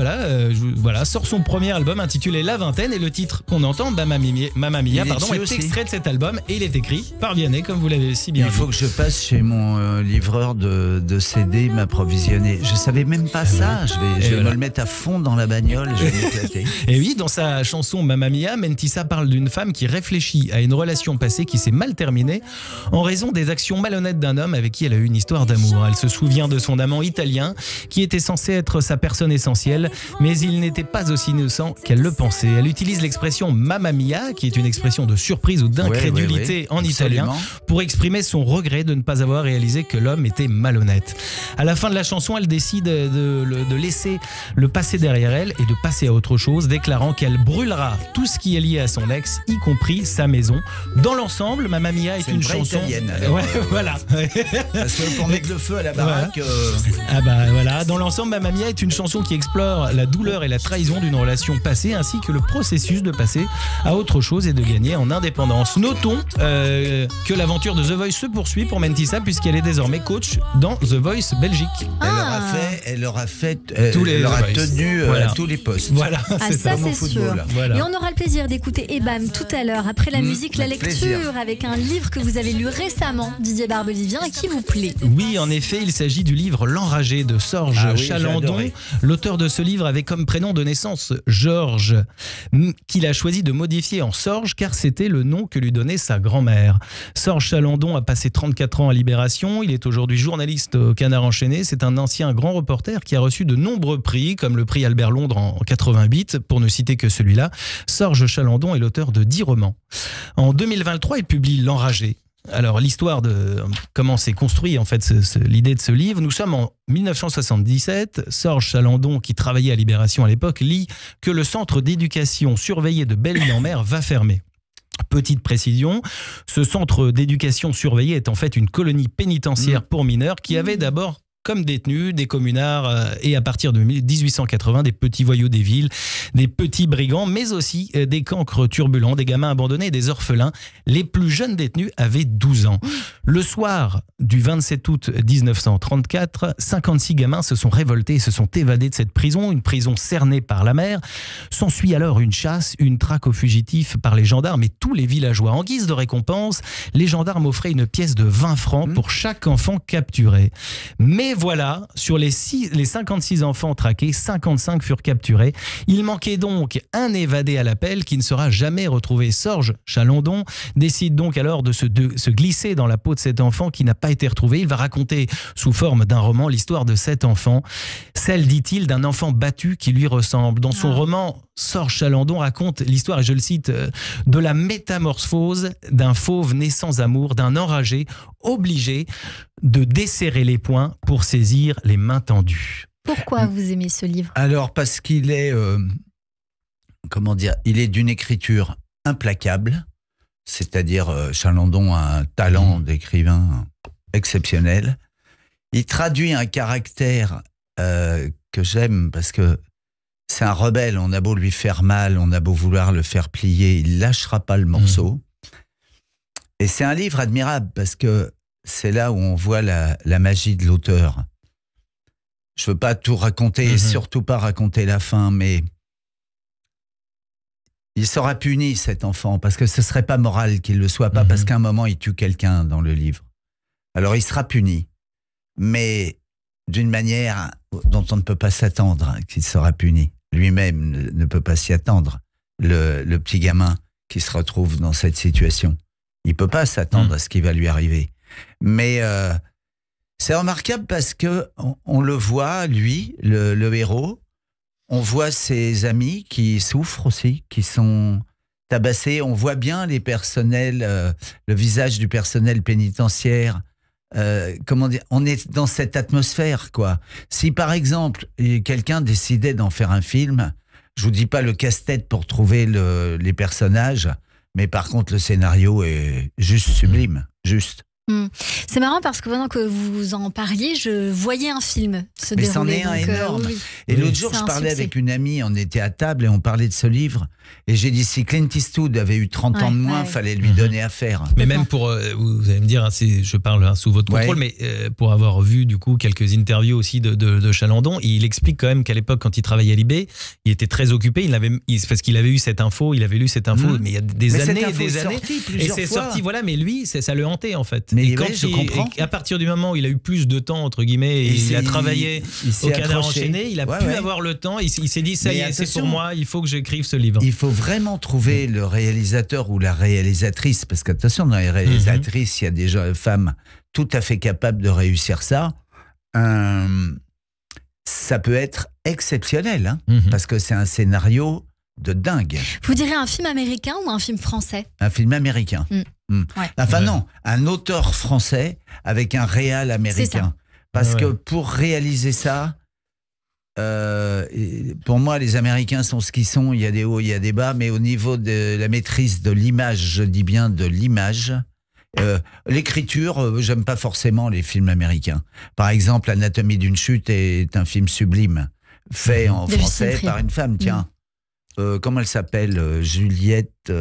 sort son premier album intitulé La Vingtaine, et le titre qu'on entend, Mamma Mia, est extrait de cet album, et il est écrit par Vianney, comme vous l'avez si bien dit. Il faut que je passe chez mon livreur de CD m'approvisionner. Je savais même pas ça. Je vais me le mettre à fond dans la bagnole, je vais m'éclater. Et oui, dans sa chanson Mamma Mia, Mentissa parle d'une femme qui réfléchit à une relation passée qui s'est mal terminée en raison des actions malhonnêtes d'un homme avec qui elle a eu une histoire d'amour. Elle se souvient de son amant italien qui était censé être sa personne essentielle, mais il n'était pas aussi innocent qu'elle le pensait. Elle utilise l'expression Mamma Mia, qui est une expression de surprise ou d'incrédulité en italien, pour exprimer son regret de ne pas avoir réalisé que l'homme était malhonnête. À la fin de la chanson, elle décide de laisser le passé derrière elle et de passer à autre chose, déclarant qu'elle brûlera tout ce qui est lié à son ex, y compris sa maison. Dans l'ensemble, Mamma Mia est une chanson italienne. Alors, voilà. Parce que pour mettre le feu à la baraque. Dans l'ensemble, Mamma Mia est une chanson qui explore la douleur et la trahison d'une relation passée, ainsi que le processus de passer à autre chose et de gagner en indépendance. Notons que l'aventure de The Voice se poursuit pour Mentissa, puisqu'elle est désormais coach dans The Voice Belgique. Elle aura tenu tous les postes. Voilà, c'est sûr. Voilà. Et on aura le plaisir d'écouter Ebam tout à l'heure. Après la musique, la lecture, avec un livre que vous avez lu récemment, Didier Barbelivien, et qui vous plaît. Oui, en effet, il s'agit du livre L'Enragé de Sorge Chalandon. L'auteur de ce livre avait comme prénom de naissance Georges, qu'il a choisi de modifier en Sorge, car c'était le nom que lui donnait sa grand-mère. Sorge Chalandon a passé 34 ans à Libération. Il est aujourd'hui journaliste au Canard enchaîné. C'est un ancien grand reporter qui a reçu de nombreux prix, comme le prix Albert Londres en 88, pour ne citer que celui-là. Sorge Chalandon est l'auteur de 10 romans. En 2023, il publie L'Enragé. Alors, l'histoire de comment s'est construit en fait l'idée de ce livre. Nous sommes en 1977. Sorge Chalandon, qui travaillait à Libération à l'époque, lit que le centre d'éducation surveillé de Belle-Île-en-Mer va fermer. Petite précision, ce centre d'éducation surveillé est en fait une colonie pénitentiaire pour mineurs qui avait d'abord comme détenus des communards et à partir de 1880 des petits voyous des villes, des petits brigands, mais aussi des cancres turbulents, des gamins abandonnés et des orphelins. Les plus jeunes détenus avaient 12 ans. Le soir du 27 août 1934, 56 gamins se sont révoltés et se sont évadés de cette prison, une prison cernée par la mer. S'ensuit alors une chasse, une traque aux fugitifs par les gendarmes et tous les villageois. En guise de récompense, les gendarmes offraient une pièce de 20 francs pour chaque enfant capturé. Mais voilà, sur les 56 enfants traqués, 55 furent capturés. Il manquait donc un évadé à l'appel qui ne sera jamais retrouvé. Sorge Chalandon décide donc alors de se glisser dans la peau de cet enfant qui n'a pas été retrouvé. Il va raconter sous forme d'un roman l'histoire de cet enfant, celle, dit-il, d'un enfant battu qui lui ressemble. Dans son roman, Sorge Chalandon raconte l'histoire, et je le cite, de la métamorphose d'un fauve né sans amour, d'un enragé obligé de desserrer les poings pour saisir les mains tendues. Pourquoi vous aimez ce livre? Alors parce qu'il est, il est d'une écriture implacable, c'est-à-dire Chalandon a un talent d'écrivain exceptionnel. Il traduit un caractère que j'aime parce que c'est un rebelle, on a beau lui faire mal, on a beau vouloir le faire plier, il lâchera pas le morceau. Et c'est un livre admirable parce que c'est là où on voit la magie de l'auteur. Je veux pas tout raconter et surtout pas raconter la fin, mais il sera puni cet enfant parce que ce serait pas moral qu'il le soit pas parce qu'à un moment il tue quelqu'un dans le livre. Alors il sera puni, mais d'une manière dont on ne peut pas s'attendre qu'il sera puni. Lui-même ne peut pas s'y attendre, le petit gamin qui se retrouve dans cette situation. Il ne peut pas s'attendre à ce qui va lui arriver. Mais c'est remarquable parce que on le voit, lui, le héros, on voit ses amis qui souffrent aussi, qui sont tabassés. On voit bien les personnels, le visage du personnel pénitentiaire. Comment dire, on est dans cette atmosphère, quoi. Si par exemple quelqu'un décidait d'en faire un film, je vous dis pas le casse-tête pour trouver les personnages, mais par contre le scénario est juste sublime, juste. C'est marrant parce que pendant que vous en parliez, je voyais un film se Mais c'en dérouler. est un énorme. Oui. Et l'autre jour, C'est je un parlais succès. avec une amie, on était à table et on parlait de ce livre. Et j'ai dit, si Clint Eastwood avait eu 30 ans de moins, il fallait lui donner à faire. Mais même pour, vous allez me dire, je parle sous votre contrôle, mais pour avoir vu du coup quelques interviews aussi de Chalandon, il explique quand même qu'à l'époque, quand il travaillait à Libé, il était très occupé. Parce qu'il avait eu cette info, il avait lu cette info, mais il y a des années et des années. Et c'est sorti, voilà, mais lui, ça le hantait en fait. Mais et quand je comprends. à partir du moment où il a eu plus de temps, entre guillemets, et il a travaillé au Canard enchaîné, il a pu avoir le temps, il s'est dit, ça y est, c'est pour moi, il faut que j'écrive ce livre. Il faut vraiment trouver le réalisateur ou la réalisatrice, parce qu'attention, dans les réalisatrices, il y a des femmes tout à fait capables de réussir ça. Ça peut être exceptionnel, hein, parce que c'est un scénario de dingue. Vous direz un film américain ou un film français? Un film américain. Enfin non, un auteur français avec un réal américain. Parce que pour réaliser ça, pour moi, les Américains sont ce qu'ils sont. Il y a des hauts, il y a des bas, mais au niveau de la maîtrise de l'image, je dis bien de l'image, l'écriture, j'aime pas forcément les films américains. Par exemple, Anatomie d'une chute est un film sublime, fait en français par une femme, tiens. Comment elle s'appelle, Juliette,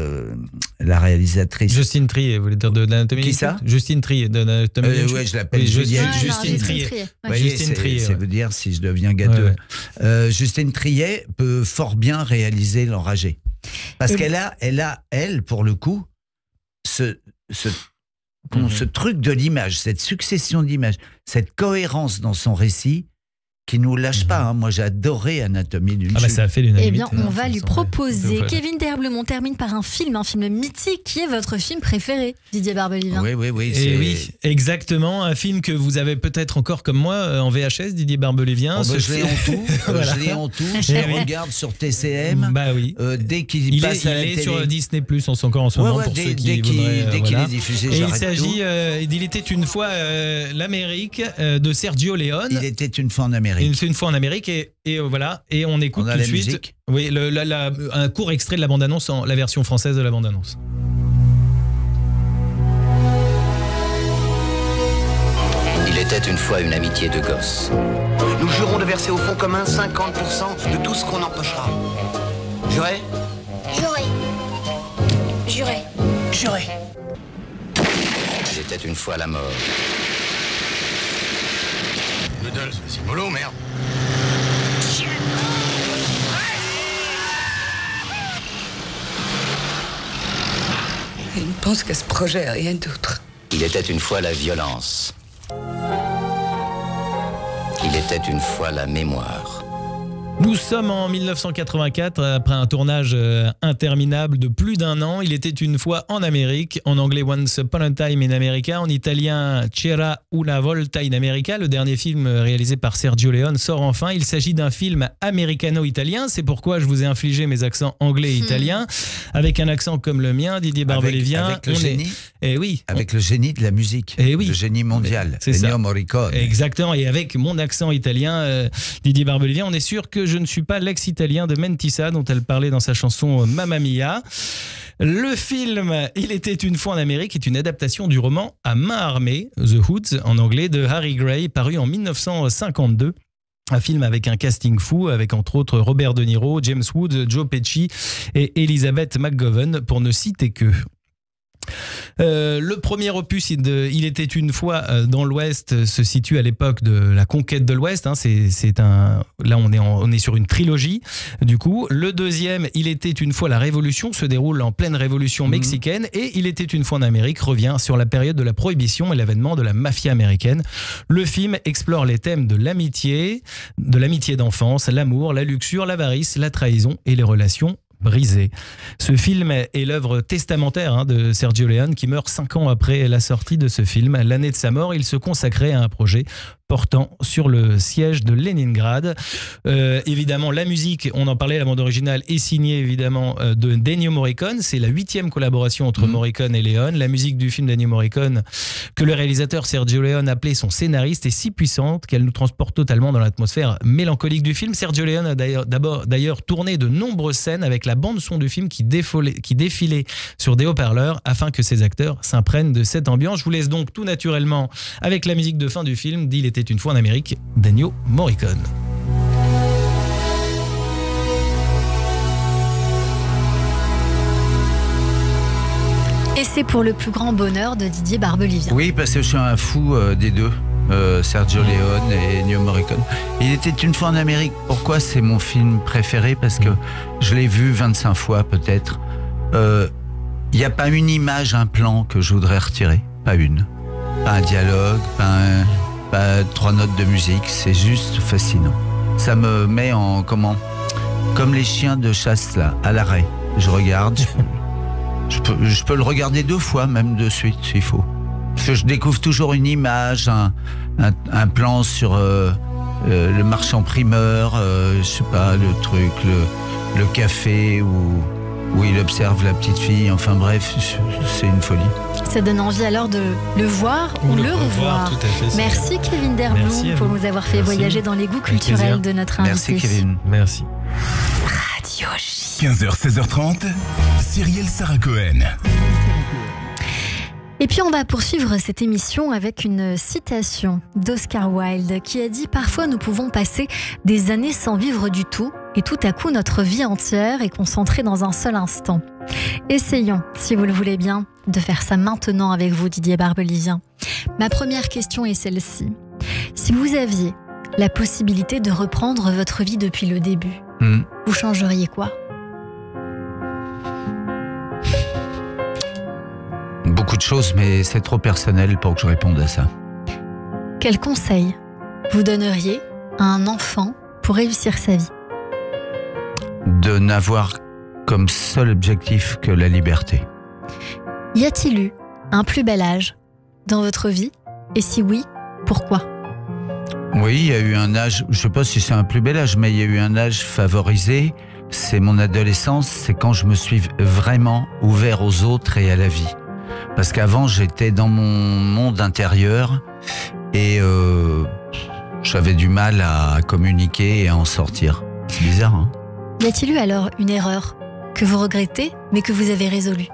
la réalisatrice. Justine Triet, vous voulez dire de l'Anatomie? Qui ça? Justine Triet de l'Anatomie. Oui, je l'appelle Juliette. Justine Triet. Justine Triet. Ça veut dire si je deviens gâteux. Justine Triet peut fort bien réaliser L'Enragé. Parce qu'elle a, pour le coup, ce truc de l'image, cette succession d'images, cette cohérence dans son récit, qui nous lâche pas. Hein. Moi, j'ai adoré Anatomie d'une chute. Ça a fait l'unanimité. Eh bien, on va lui proposer. Kevin D'Herblemont, on termine par un film mythique. Qui est votre film préféré, Didier Barbelivien? Oui, exactement. Un film que vous avez peut-être encore comme moi en VHS, Didier Barbelivien. Je l'ai en tout. Je l'ai en tout. Je le regarde sur TCM. Bah oui. Dès qu'il passe à la télé. Il est sur Disney+, encore en ce moment pour ceux qui voudraient. Dès qu'il est diffusé, et il s'agit d'Il était une fois l'Amérique de Sergio Leone. Il était une fois en Amérique. Une fois en Amérique et voilà, et on écoute tout de suite musique. Oui, un court extrait de la bande-annonce, la version française de la bande-annonce. Il était une fois une amitié de gosse. Nous jurons de verser au fonds commun 50% de tout ce qu'on empochera. Juré? Juré. Il était une fois la mort. C'est mollo, merde. Il ne pense qu'à ce projet, à rien d'autre. Il était une fois la violence. Il était une fois la mémoire. Nous sommes en 1984, après un tournage interminable de plus d'1 an. Il était une fois en Amérique, en anglais Once Upon a Time in America, en italien C'era una volta in America. Le dernier film réalisé par Sergio Leone sort enfin. Il s'agit d'un film américano-italien. C'est pourquoi je vous ai infligé mes accents anglais et italiens. Avec un accent comme le mien, Didier Barbelivien. Avec le génie. Avec le génie de la musique. Le génie mondial. C'est ça. Ennio Morricone. Exactement. Et avec mon accent italien, Didier Barbelivien, on est sûr que je ne suis pas l'ex-italien de Mentissa dont elle parlait dans sa chanson Mamma Mia. Le film Il était une fois en Amérique est une adaptation du roman À main armée, The Hoods en anglais, de Harry Gray, paru en 1952. Un film avec un casting fou, avec entre autres Robert De Niro, James Woods, Joe Pesci et Elizabeth McGovern, pour ne citer que. Le premier opus Il était une fois dans l'Ouest se situe à l'époque de la conquête de l'Ouest. Là, on est sur une trilogie. Du coup, le deuxième, Il était une fois la Révolution, se déroule en pleine révolution mexicaine. Et Il était une fois en Amérique revient sur la période de la Prohibition et l'avènement de la mafia américaine. Le film explore les thèmes de l'amitié d'enfance, l'amour, la luxure, l'avarice, la trahison et les relations brisé. Ce film est l'œuvre testamentaire de Sergio Leone qui meurt 5 ans après la sortie de ce film. L'année de sa mort, il se consacrait à un projet portant sur le siège de Leningrad. Évidemment, la musique, on en parlait, la bande originale est signée évidemment de Ennio Morricone. C'est la 8e collaboration entre Morricone et Leone. La musique du film d'Ennio Morricone, que le réalisateur Sergio Leone appelait son scénariste, est si puissante qu'elle nous transporte totalement dans l'atmosphère mélancolique du film. Sergio Leone a d'ailleurs tourné de nombreuses scènes avec la bande-son du film qui défilait sur des haut-parleurs afin que ses acteurs s'imprègnent de cette ambiance. Je vous laisse donc tout naturellement avec la musique de fin du film d'Il était une fois en Amérique d'Ennio Morricone. Et c'est pour le plus grand bonheur de Didier Barbelivien. Oui, parce que je suis un fou des deux. Sergio Leone et Ennio Morricone. Il était une fois en Amérique. Pourquoi c'est mon film préféré? Parce que je l'ai vu 25 fois peut-être. Il n'y a pas une image, un plan que je voudrais retirer. Pas une. Pas un dialogue, pas 3 notes de musique. C'est juste fascinant. Ça me met en comme les chiens de chasse là, à l'arrêt. Je regarde. Je peux le regarder 2 fois même de suite s'il faut. Parce que je découvre toujours une image, un plan sur le marchand primeur, je sais pas, le truc, le café où il observe la petite fille. Enfin bref, c'est une folie. Ça donne envie alors de le voir ou le revoir. Tout à fait, merci Kevin Derblum pour nous avoir fait voyager dans les goûts culturels de notre invité. Merci Kevin. Merci. Radio J. 15h, 16h30, Cyrielle Sarah Cohen. Et puis on va poursuivre cette émission avec une citation d'Oscar Wilde qui a dit « Parfois nous pouvons passer des années sans vivre du tout et tout à coup notre vie entière est concentrée dans un seul instant. » Essayons, si vous le voulez bien, de faire ça maintenant avec vous Didier Barbelivien. Ma première question est celle-ci. Si vous aviez la possibilité de reprendre votre vie depuis le début, vous changeriez quoi ? Beaucoup de choses, mais c'est trop personnel pour que je réponde à ça. Quel conseil vous donneriez à un enfant pour réussir sa vie ? De n'avoir comme seul objectif que la liberté. Y a-t-il eu un plus bel âge dans votre vie ? Et si oui, pourquoi ? Oui, il y a eu un âge, je ne sais pas si c'est un plus bel âge, mais il y a eu un âge favorisé. C'est mon adolescence, c'est quand je me suis vraiment ouvert aux autres et à la vie. Parce qu'avant, j'étais dans mon monde intérieur et j'avais du mal à communiquer et à en sortir. C'est bizarre, hein ? Y a-t-il eu alors une erreur que vous regrettez, mais que vous avez résolue ?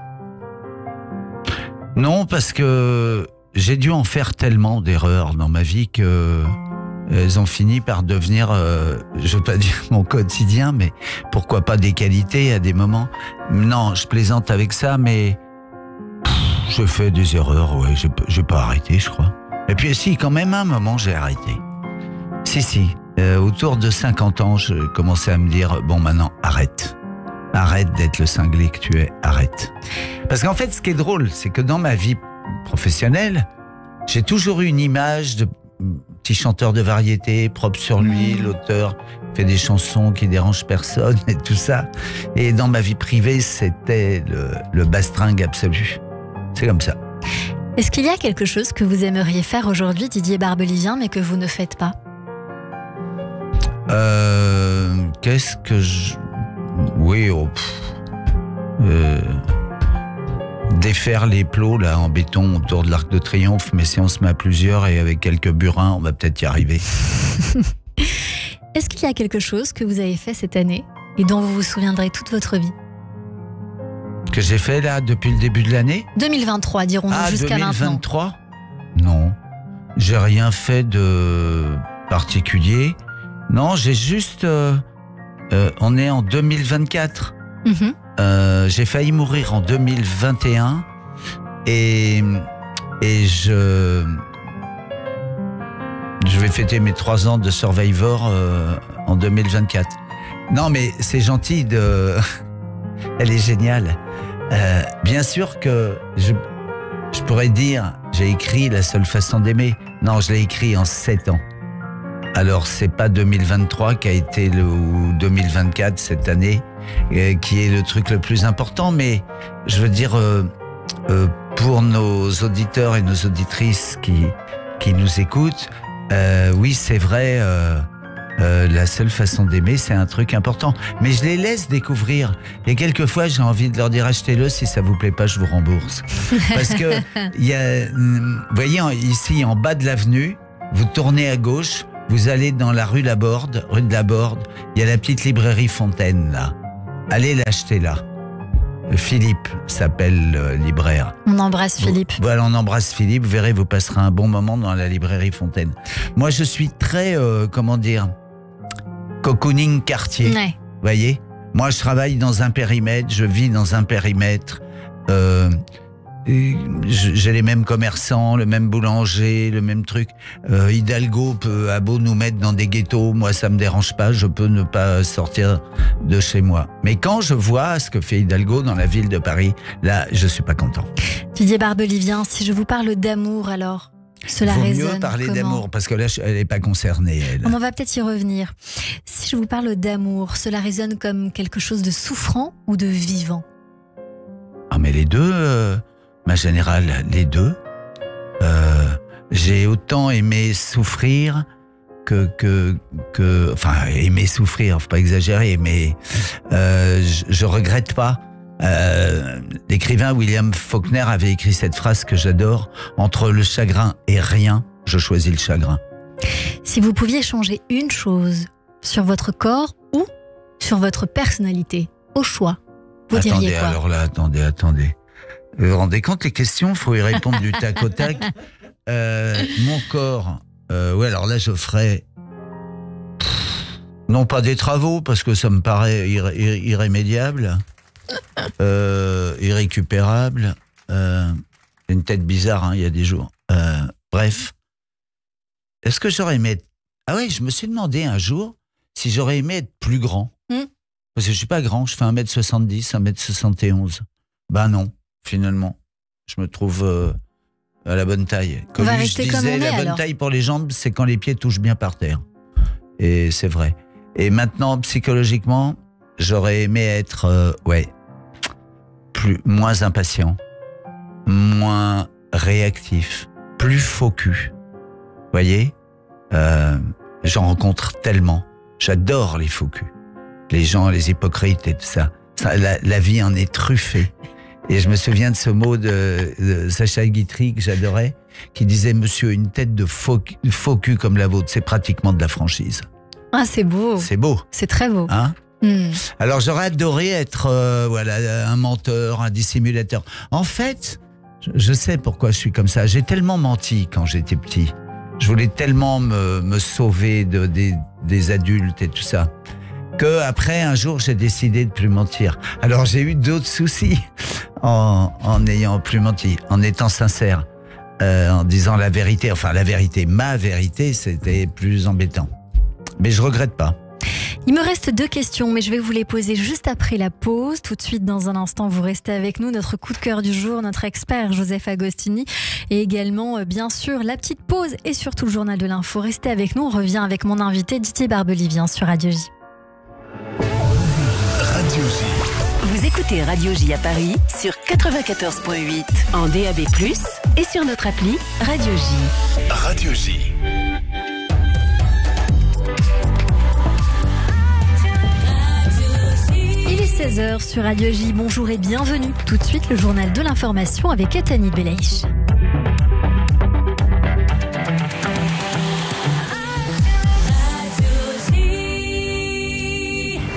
Non, parce que j'ai dû en faire tellement d'erreurs dans ma vie que elles ont fini par devenir, je veux pas dire mon quotidien, mais pourquoi pas des qualités à des moments. Non, je plaisante avec ça, mais je fais des erreurs, ouais, j'ai pas arrêté, je crois. Et puis si, quand même, à un moment, j'ai arrêté. Si, autour de 50 ans, je commençais à me dire, bon, maintenant, arrête. Arrête d'être le cinglé que tu es, arrête. Parce qu'en fait, ce qui est drôle, c'est que dans ma vie professionnelle, j'ai toujours eu une image de petit chanteur de variété, propre sur lui, l'auteur fait des chansons qui dérangent personne et tout ça. Et dans ma vie privée, c'était le bastringue absolu. C'est comme ça. Est-ce qu'il y a quelque chose que vous aimeriez faire aujourd'hui, Didier Barbelivien, mais que vous ne faites pas ? Qu'est-ce que je... Oui, défaire les plots là en béton autour de l'Arc de Triomphe, mais si on se met à plusieurs et avec quelques burins, on va peut-être y arriver. Est-ce qu'il y a quelque chose que vous avez fait cette année et dont vous vous souviendrez toute votre vie ? Que j'ai fait là depuis le début de l'année ? 2023, dirons-nous, jusqu'à 2023 maintenant. Non, j'ai rien fait de particulier. Non, j'ai juste... on est en 2024. J'ai failli mourir en 2021 et je vais fêter mes 3 ans de Survivor en 2024. Non, mais c'est gentil de... Elle est géniale. Bien sûr que je pourrais dire, j'ai écrit La seule façon d'aimer. Non, je l'ai écrit en 7 ans. Alors, c'est pas 2023 qui a été ou 2024 cette année qui est le truc le plus important, mais je veux dire, pour nos auditeurs et nos auditrices qui nous écoutent, Oui, c'est vrai. La seule façon d'aimer, c'est un truc important. Mais je les laisse découvrir. Et quelquefois, j'ai envie de leur dire achetez-le, si ça vous plaît pas, je vous rembourse. Parce que vous voyez, ici, en bas de l'avenue, vous tournez à gauche, vous allez dans la rue de la Borde, il y a la petite librairie Fontaine, là. Allez l'acheter là. Philippe s'appelle le libraire. On embrasse Philippe. Voilà, on embrasse Philippe. Vous verrez, vous passerez un bon moment dans la librairie Fontaine. Moi, je suis très, cocooning quartier. Ouais. Vous voyez ? Moi, je travaille dans un périmètre, je vis dans un périmètre. J'ai les mêmes commerçants, le même boulanger, le même truc. Hidalgo a beau nous mettre dans des ghettos, moi ça me dérange pas, je peux ne pas sortir de chez moi. Mais quand je vois ce que fait Hidalgo dans la ville de Paris, là je suis pas content. Didier Barbelivien, si je vous parle d'amour alors, cela résonne. Vaut mieux parler comment d'amour parce que là elle n'est pas concernée elle. On va peut-être y revenir. Si je vous parle d'amour, cela résonne comme quelque chose de souffrant ou de vivant? Ah mais les deux... Ma générale, les deux. J'ai autant aimé souffrir enfin, aimer souffrir, faut pas exagérer, mais je regrette pas. L'écrivain William Faulkner avait écrit cette phrase que j'adore: entre le chagrin et rien, je choisis le chagrin. Si vous pouviez changer une chose sur votre corps ou sur votre personnalité, au choix, vous diriez quoi? Alors là, attendez. Vous vous rendez compte, les questions, il faut y répondre du tac au tac. Mon corps, ouais, alors là, je ferais... non pas des travaux, parce que ça me paraît irrémédiable, irrécupérable. Une tête bizarre, hein, il y a des jours. Bref. Est-ce que j'aurais aimé être... Ah ouais, je me suis demandé un jour si j'aurais aimé être plus grand. Parce que je suis pas grand, je fais 1m70, 1m71. Ben non. Finalement, je me trouve à la bonne taille. Comme je disais, la bonne taille pour les jambes, c'est quand les pieds touchent bien par terre. Et c'est vrai. Et maintenant, psychologiquement, j'aurais aimé être, moins impatient, moins réactif, plus faux cul. Vous voyez, j'en rencontre tellement. J'adore les faux culs. Les gens, les hypocrites et tout ça. La vie en est truffée. Et je me souviens de ce mot de Sacha Guitry que j'adorais, qui disait: monsieur, une tête de faux cul comme la vôtre, c'est pratiquement de la franchise. Ah, c'est beau. C'est beau. C'est très beau. Hein? Alors j'aurais adoré être un menteur, un dissimulateur. En fait, je sais pourquoi je suis comme ça. J'ai tellement menti quand j'étais petit. Je voulais tellement me sauver des adultes et tout ça, que après un jour j'ai décidé de plus mentir. Alors j'ai eu d'autres soucis en n'ayant plus menti, en étant sincère, en disant la vérité. Enfin la vérité, ma vérité, c'était plus embêtant. Mais je regrette pas. Il me reste 2 questions, mais je vais vous les poser juste après la pause. Tout de suite, dans un instant, vous restez avec nous. Notre coup de cœur du jour, notre expert Joseph Agostini, et également, bien sûr, la petite pause et surtout le journal de l'info. Restez avec nous. On revient avec mon invité Didier Barbelivien sur Radio J. Radio J. Vous écoutez Radio J à Paris sur 94.8 en DAB+, et sur notre appli Radio J. Radio J. Il est 16h sur Radio J. Bonjour et bienvenue. Tout de suite, le journal de l'information avec Etani Belaïch.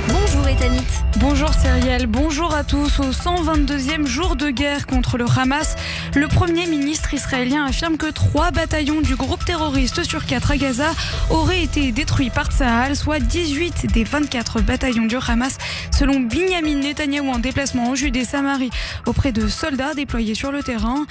Bonjour Etani. Bonjour Cyrielle, bonjour à tous. Au 122e jour de guerre contre le Hamas, le Premier ministre israélien affirme que 3 bataillons du groupe terroriste sur 4 à Gaza auraient été détruits par Tsahal, soit 18 des 24 bataillons du Hamas, selon Binyamin Netanyahou en déplacement en Judée-Samarie auprès de soldats déployés sur le terrain.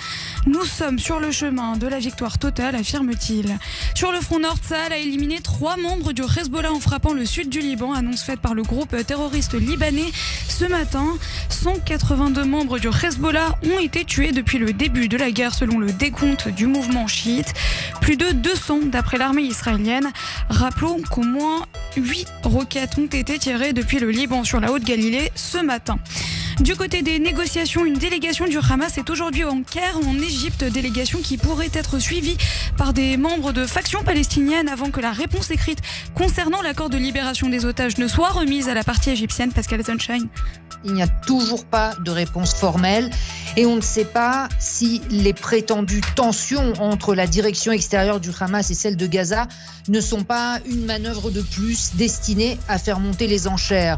Nous sommes sur le chemin de la victoire totale, affirme-t-il. Sur le front nord, Tsahal a éliminé 3 membres du Hezbollah en frappant le sud du Liban, annonce faite par le groupe terroriste libanais. Ce matin, 182 membres du Hezbollah ont été tués depuis le début de la guerre selon le décompte du mouvement chiite. Plus de 200 d'après l'armée israélienne. Rappelons qu'au moins 8 roquettes ont été tirées depuis le Liban sur la Haute-Galilée ce matin. Du côté des négociations, une délégation du Hamas est aujourd'hui en Caire, en Égypte, délégation qui pourrait être suivie par des membres de factions palestiniennes avant que la réponse écrite concernant l'accord de libération des otages ne soit remise à la partie égyptienne. Pascal Sunshine. Il n'y a toujours pas de réponse formelle et on ne sait pas si les prétendues tensions entre la direction extérieure du Hamas et celle de Gaza ne sont pas une manœuvre de plus destinée à faire monter les enchères.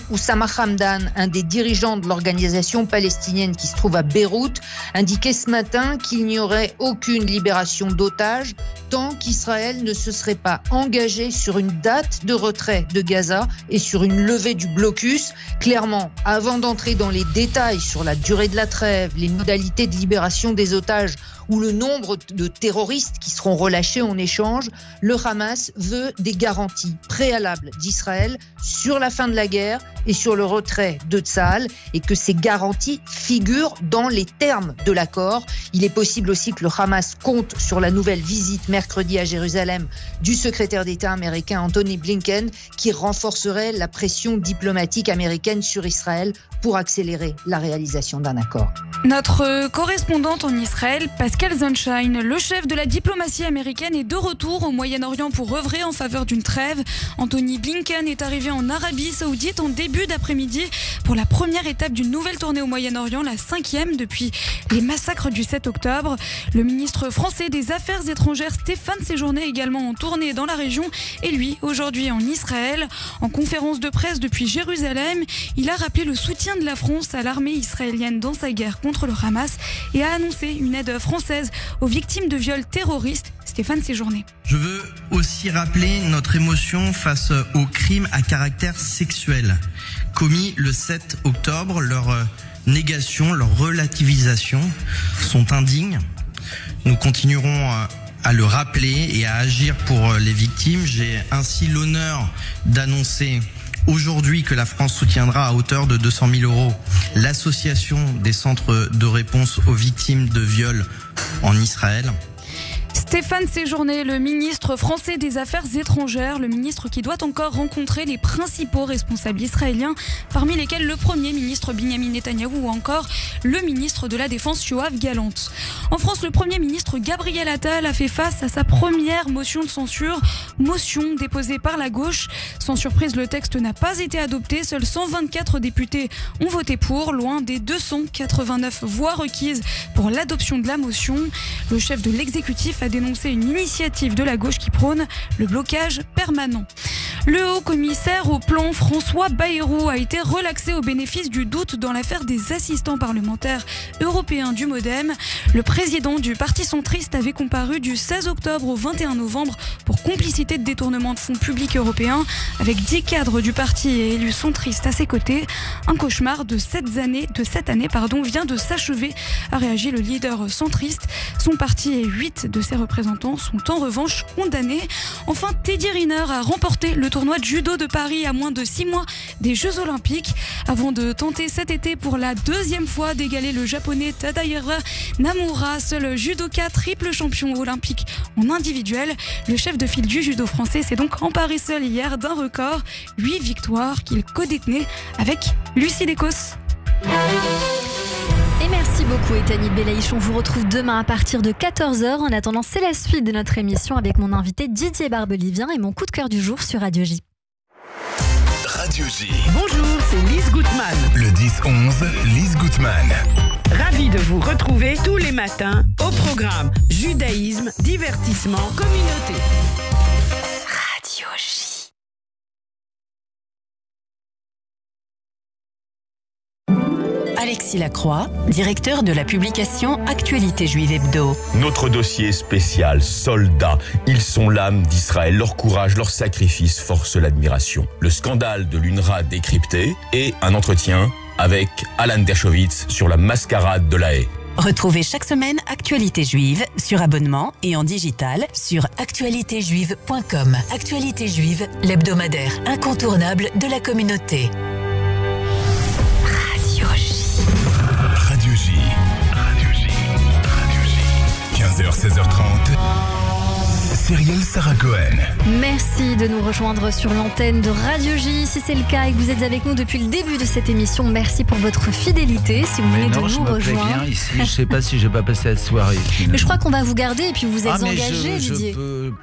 Oussama Hamdan, un des dirigeants de l'organisation palestinienne qui se trouve à Beyrouth, indiquait ce matin qu'il n'y aurait aucune libération d'otages tant qu'Israël ne se serait pas engagé sur une date de retrait de Gaza et sur une levée du blocus. Clairement, avant d'entrer dans les détails sur la durée de la trêve, les modalités de libération des otages ou le nombre de terroristes qui seront relâchés en échange, le Hamas veut des garanties préalables d'Israël sur la fin de la guerre et sur le retrait de Tsahal, et que ces garanties figurent dans les termes de l'accord. Il est possible aussi que le Hamas compte sur la nouvelle visite mercredi à Jérusalem du secrétaire d'État américain Anthony Blinken, qui renforcerait la pression diplomatique américaine sur Israël pour accélérer la réalisation d'un accord. Notre correspondante en Israël, Pascal Sunshine, le chef de la diplomatie américaine, est de retour au Moyen-Orient pour œuvrer en faveur d'une trêve. Anthony Blinken est arrivé en Arabie Saoudite en début d'après-midi pour la première étape d'une nouvelle tournée au Moyen-Orient, la 5e depuis les massacres du 7 octobre. Le ministre français des Affaires étrangères, Stéphane Séjourné, également en tournée dans la région, et lui, aujourd'hui en Israël. En conférence de presse depuis Jérusalem, il a rappelé le soutien de la France à l'armée israélienne dans sa guerre contre le Hamas et a annoncé une aide française aux victimes de viols terroristes. Stéphane Séjourné. Je veux aussi rappeler notre émotion face aux crimes à caractère sexuel commis le 7 octobre. Leur négation, leur relativisation sont indignes. Nous continuerons à le rappeler et à agir pour les victimes. J'ai ainsi l'honneur d'annoncer aujourd'hui que la France soutiendra à hauteur de 200 000 € l'association des centres de réponse aux victimes de viols en Israël. Stéphane Séjourné, le ministre français des Affaires étrangères, le ministre qui doit encore rencontrer les principaux responsables israéliens, parmi lesquels le Premier ministre Binyamin Netanyahou ou encore le ministre de la Défense Yoav Gallant. En France, le Premier ministre Gabriel Attal a fait face à sa première motion de censure, motion déposée par la gauche. Sans surprise, le texte n'a pas été adopté. Seuls 124 députés ont voté pour, loin des 289 voix requises pour l'adoption de la motion. Le chef de l'exécutif a dénoncé une initiative de la gauche qui prône le blocage permanent. Le haut-commissaire au plan François Bayrou a été relaxé au bénéfice du doute dans l'affaire des assistants parlementaires européens du MoDem. Le président du parti centriste avait comparu du 16 octobre au 21 novembre pour complicité de détournement de fonds publics européens avec 10 cadres du parti et élus centristes à ses côtés. Un cauchemar de cette année vient de s'achever, a réagi le leader centriste. Son parti et 8 de ses représentants sont en revanche condamnés. Enfin, Teddy Riner a remporté le tournoi de judo de Paris à moins de 6 mois des Jeux Olympiques avant de tenter cet été pour la deuxième fois d'égaler le japonais Tadahira Namura, seul judoka triple champion olympique en individuel. Le chef de file du judo français s'est donc emparé seul hier d'un record, 8 victoires qu'il co-détenait avec Lucie Descos. Et merci beaucoup Etani Belaïch, on vous retrouve demain à partir de 14h. En attendant, c'est la suite de notre émission avec mon invité Didier Barbelivien et mon coup de cœur du jour sur Radio J. Radio J. Bonjour, c'est Lise Gutmann. Le 10-11, Lise Gutmann. Ravi de vous retrouver tous les matins au programme Judaïsme, divertissement, communauté. Radio J. Alexis Lacroix, directeur de la publication Actualité Juive Hebdo. Notre dossier spécial, soldats, ils sont l'âme d'Israël. Leur courage, leur sacrifice force l'admiration. Le scandale de l'UNRWA décrypté et un entretien avec Alan Dershowitz sur la mascarade de la haie. Retrouvez chaque semaine Actualité Juive sur abonnement et en digital sur actualitéjuive.com. Actualité Juive, l'hebdomadaire incontournable de la communauté. Radio J. Radio J. Radio J. Radio J. 15h, 16h30. Cyrielle Sarah Cohen. Merci de nous rejoindre sur l'antenne de Radio J. Si c'est le cas et que vous êtes avec nous depuis le début de cette émission, merci pour votre fidélité. Si vous venez de nous rejoindre. Bien ici. Je ne sais pas si je vais pas passer la soirée. Finalement. Mais je crois qu'on va vous garder et puis vous êtes engagé, Didier. Je peux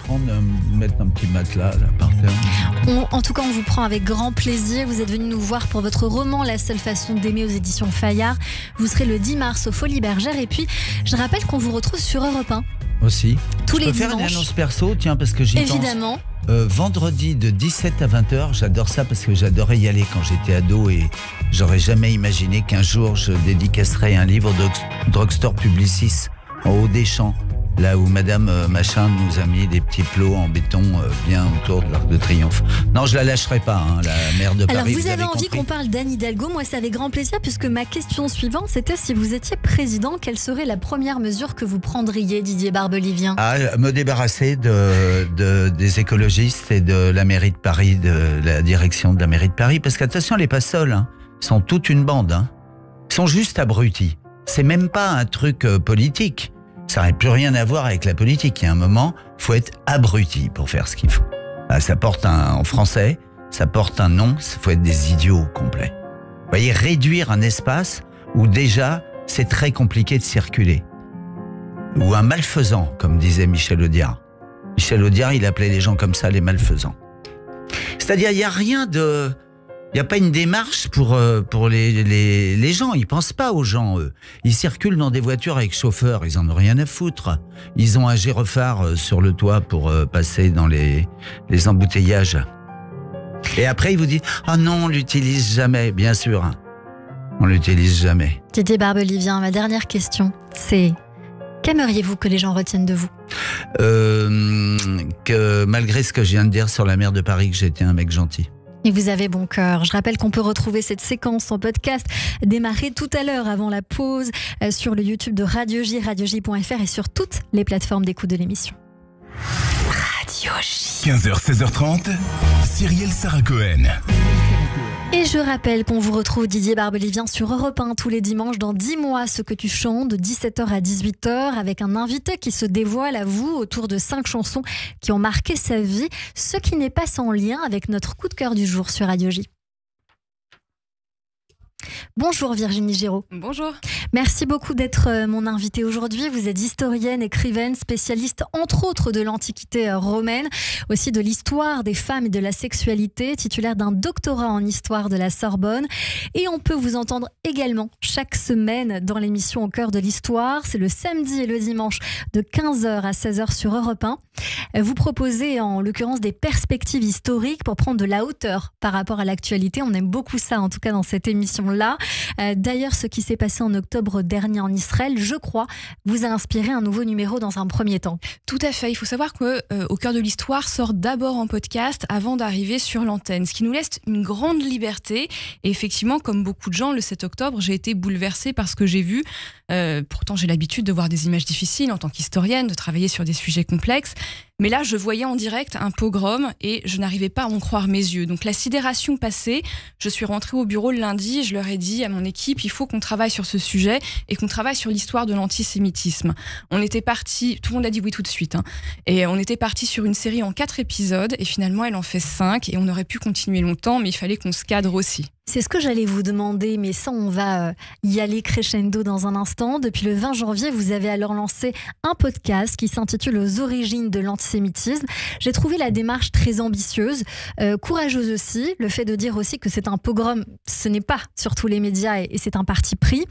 mettre un petit matelas là, par terre. En tout cas, on vous prend avec grand plaisir. Vous êtes venu nous voir pour votre roman La seule façon d'aimer aux éditions Fayard. Vous serez le 10 mars au Folies Bergères. Et puis, je rappelle qu'on vous retrouve sur Europe 1. Aussi. Tous les dimanches. Je peux dimanches. faire une annonce perso, tiens, parce que j'y pense. Évidemment. Vendredi de 17 à 20h, j'adore ça parce que j'adorais y aller quand j'étais ado et j'aurais jamais imaginé qu'un jour je dédicacerais un livre de Drugstore Publicis en haut des champs, là où Madame Machin nous a mis des petits plots en béton bien autour de l'Arc de Triomphe. Non, je la lâcherai pas, hein, la maire de Paris. Alors vous avez envie qu'on parle d'Anne Hidalgo, moi c'est avec grand plaisir puisque ma question suivante c'était si vous étiez président, quelle serait la première mesure que vous prendriez, Didier Barbelivien? Me débarrasser des écologistes et de la mairie de Paris, de la direction de la mairie de Paris, parce qu'attention, elle n'est pas seule, hein. Ils sont toute une bande, hein. Ils sont juste abrutis. C'est même pas un truc politique. Ça n'a plus rien à voir avec la politique. Il y a un moment, il faut être abruti pour faire ce qu'il faut. Ça porte en français, ça porte un nom, il faut être des idiots complets. Vous voyez, réduire un espace où déjà, c'est très compliqué de circuler. Ou un malfaisant, comme disait Michel Audiard. Michel Audiard, il appelait les gens comme ça, les malfaisants. C'est-à-dire, il n'y a rien de... Il n'y a pas une démarche pour les gens. Ils pensent pas aux gens, eux. Ils circulent dans des voitures avec chauffeur. Ils en ont rien à foutre. Ils ont un gyrophare sur le toit pour passer dans les embouteillages. Et après, ils vous disent « Ah non, on l'utilise jamais. » Bien sûr, on l'utilise jamais. Didier Barbelivien, ma dernière question, c'est qu'aimeriez-vous que les gens retiennent de vous? Que malgré ce que je viens de dire sur la maire de Paris, que j'étais un mec gentil. Et vous avez bon cœur. Je rappelle qu'on peut retrouver cette séquence en podcast démarrée tout à l'heure avant la pause sur le YouTube de Radio J, radioj.fr et sur toutes les plateformes d'écoute de l'émission. Radio J. 15h, 16h30, Cyrielle Sarah Cohen. Et je rappelle qu'on vous retrouve, Didier Barbelivien, sur Europe 1 tous les dimanches dans 10 mois ce que tu chantes, de 17h à 18h, avec un invité qui se dévoile à vous autour de 5 chansons qui ont marqué sa vie, ce qui n'est pas sans lien avec notre coup de cœur du jour sur Radio J. Bonjour Virginie Giraud. Bonjour. Merci beaucoup d'être mon invitée aujourd'hui. Vous êtes historienne, écrivaine, spécialiste entre autres de l'Antiquité romaine, aussi de l'histoire des femmes et de la sexualité, titulaire d'un doctorat en histoire de la Sorbonne. Et on peut vous entendre également chaque semaine dans l'émission Au cœur de l'histoire. C'est le samedi et le dimanche de 15h à 16h sur Europe 1. Vous proposez en l'occurrence des perspectives historiques pour prendre de la hauteur par rapport à l'actualité. On aime beaucoup ça en tout cas dans cette émission-là. D'ailleurs, ce qui s'est passé en octobre dernier en Israël, je crois, vous a inspiré un nouveau numéro dans un premier temps. Tout à fait. Il faut savoir que Au cœur de l'histoire sort d'abord en podcast avant d'arriver sur l'antenne, ce qui nous laisse une grande liberté. Et effectivement, comme beaucoup de gens, le 7 octobre, j'ai été bouleversée par ce que j'ai vu. Pourtant, j'ai l'habitude de voir des images difficiles en tant qu'historienne, de travailler sur des sujets complexes. Mais là, je voyais en direct un pogrom et je n'arrivais pas à en croire mes yeux. Donc la sidération passée, je suis rentrée au bureau le lundi et je leur ai dit à mon équipe, il faut qu'on travaille sur ce sujet et qu'on travaille sur l'histoire de l'antisémitisme. On était parti, tout le monde a dit oui tout de suite, et on était parti sur une série en 4 épisodes et finalement elle en fait 5 et on aurait pu continuer longtemps, mais il fallait qu'on se cadre aussi. C'est ce que j'allais vous demander, mais ça, on va y aller crescendo dans un instant. Depuis le 20 janvier, vous avez alors lancé un podcast qui s'intitule « Aux origines de l'antisémitisme ». J'ai trouvé la démarche très ambitieuse, courageuse aussi. Le fait de dire aussi que c'est un pogrom, ce n'est pas sur tous les médias et c'est un parti pris.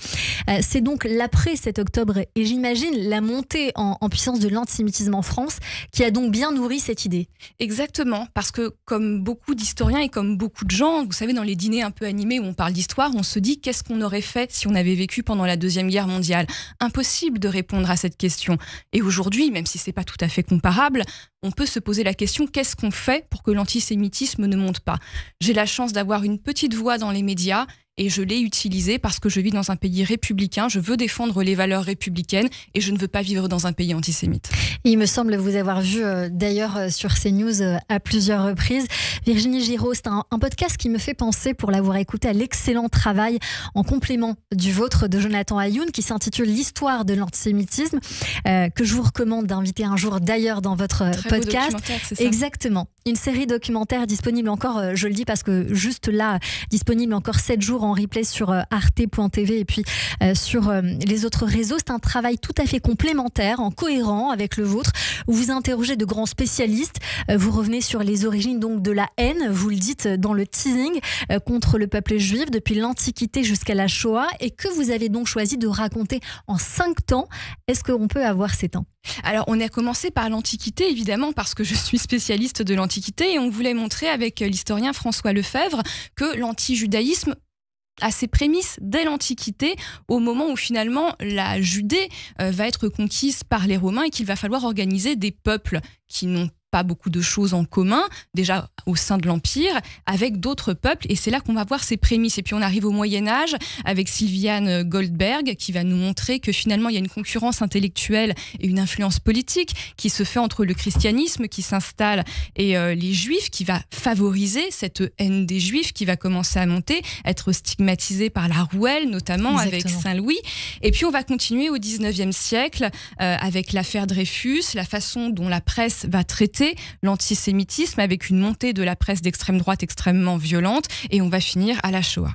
C'est donc l'après 7 octobre et j'imagine la montée en puissance de l'antisémitisme en France qui a donc bien nourri cette idée. Exactement, parce que comme beaucoup d'historiens et comme beaucoup de gens, vous savez, dans les dîners un peu animés où on parle d'histoire, on se dit qu'est-ce qu'on aurait fait si on avait vécu pendant la Deuxième Guerre mondiale. Impossible de répondre à cette question. Et aujourd'hui, même si c'est pas tout à fait comparable, on peut se poser la question qu'est-ce qu'on fait pour que l'antisémitisme ne monte pas. J'ai la chance d'avoir une petite voix dans les médias et je l'ai utilisé parce que je vis dans un pays républicain, je veux défendre les valeurs républicaines et je ne veux pas vivre dans un pays antisémite. Et il me semble vous avoir vu d'ailleurs sur CNews à plusieurs reprises. Virginie Giraud, c'est un podcast qui me fait penser, pour l'avoir écouté, à l'excellent travail en complément du vôtre de Jonathan Ayoun qui s'intitule L'histoire de l'antisémitisme, que je vous recommande d'inviter un jour d'ailleurs dans votre podcast. C'est ça. Exactement. Une série documentaire disponible encore, je le dis parce que juste là, disponible encore 7 jours en replay sur arte.tv et puis sur les autres réseaux. C'est un travail tout à fait complémentaire, en cohérent avec le vôtre, où vous interrogez de grands spécialistes. Vous revenez sur les origines donc de la haine, vous le dites dans le teasing, contre le peuple juif depuis l'Antiquité jusqu'à la Shoah, et que vous avez donc choisi de raconter en 5 temps. Est-ce qu'on peut avoir ces temps ? Alors, on a commencé par l'Antiquité, évidemment, parce que je suis spécialiste de l'Antiquité, et on voulait montrer avec l'historien François Lefebvre que l'antijudaïsme a ses prémices dès l'Antiquité, au moment où finalement la Judée va être conquise par les Romains et qu'il va falloir organiser des peuples qui n'ont pas beaucoup de choses en commun, déjà au sein de l'Empire, avec d'autres peuples, et c'est là qu'on va voir ces prémices. Et puis on arrive au Moyen-Âge avec Sylviane Goldberg qui va nous montrer que finalement il y a une concurrence intellectuelle et une influence politique qui se fait entre le christianisme qui s'installe et les juifs, qui va favoriser cette haine des juifs qui va commencer à monter, être stigmatisée par la Rouelle notamment. Exactement. Avec Saint-Louis. Et puis on va continuer au 19e siècle avec l'affaire Dreyfus, la façon dont la presse va traiter l'antisémitisme avec une montée de la presse d'extrême droite extrêmement violente, et on va finir à la Shoah.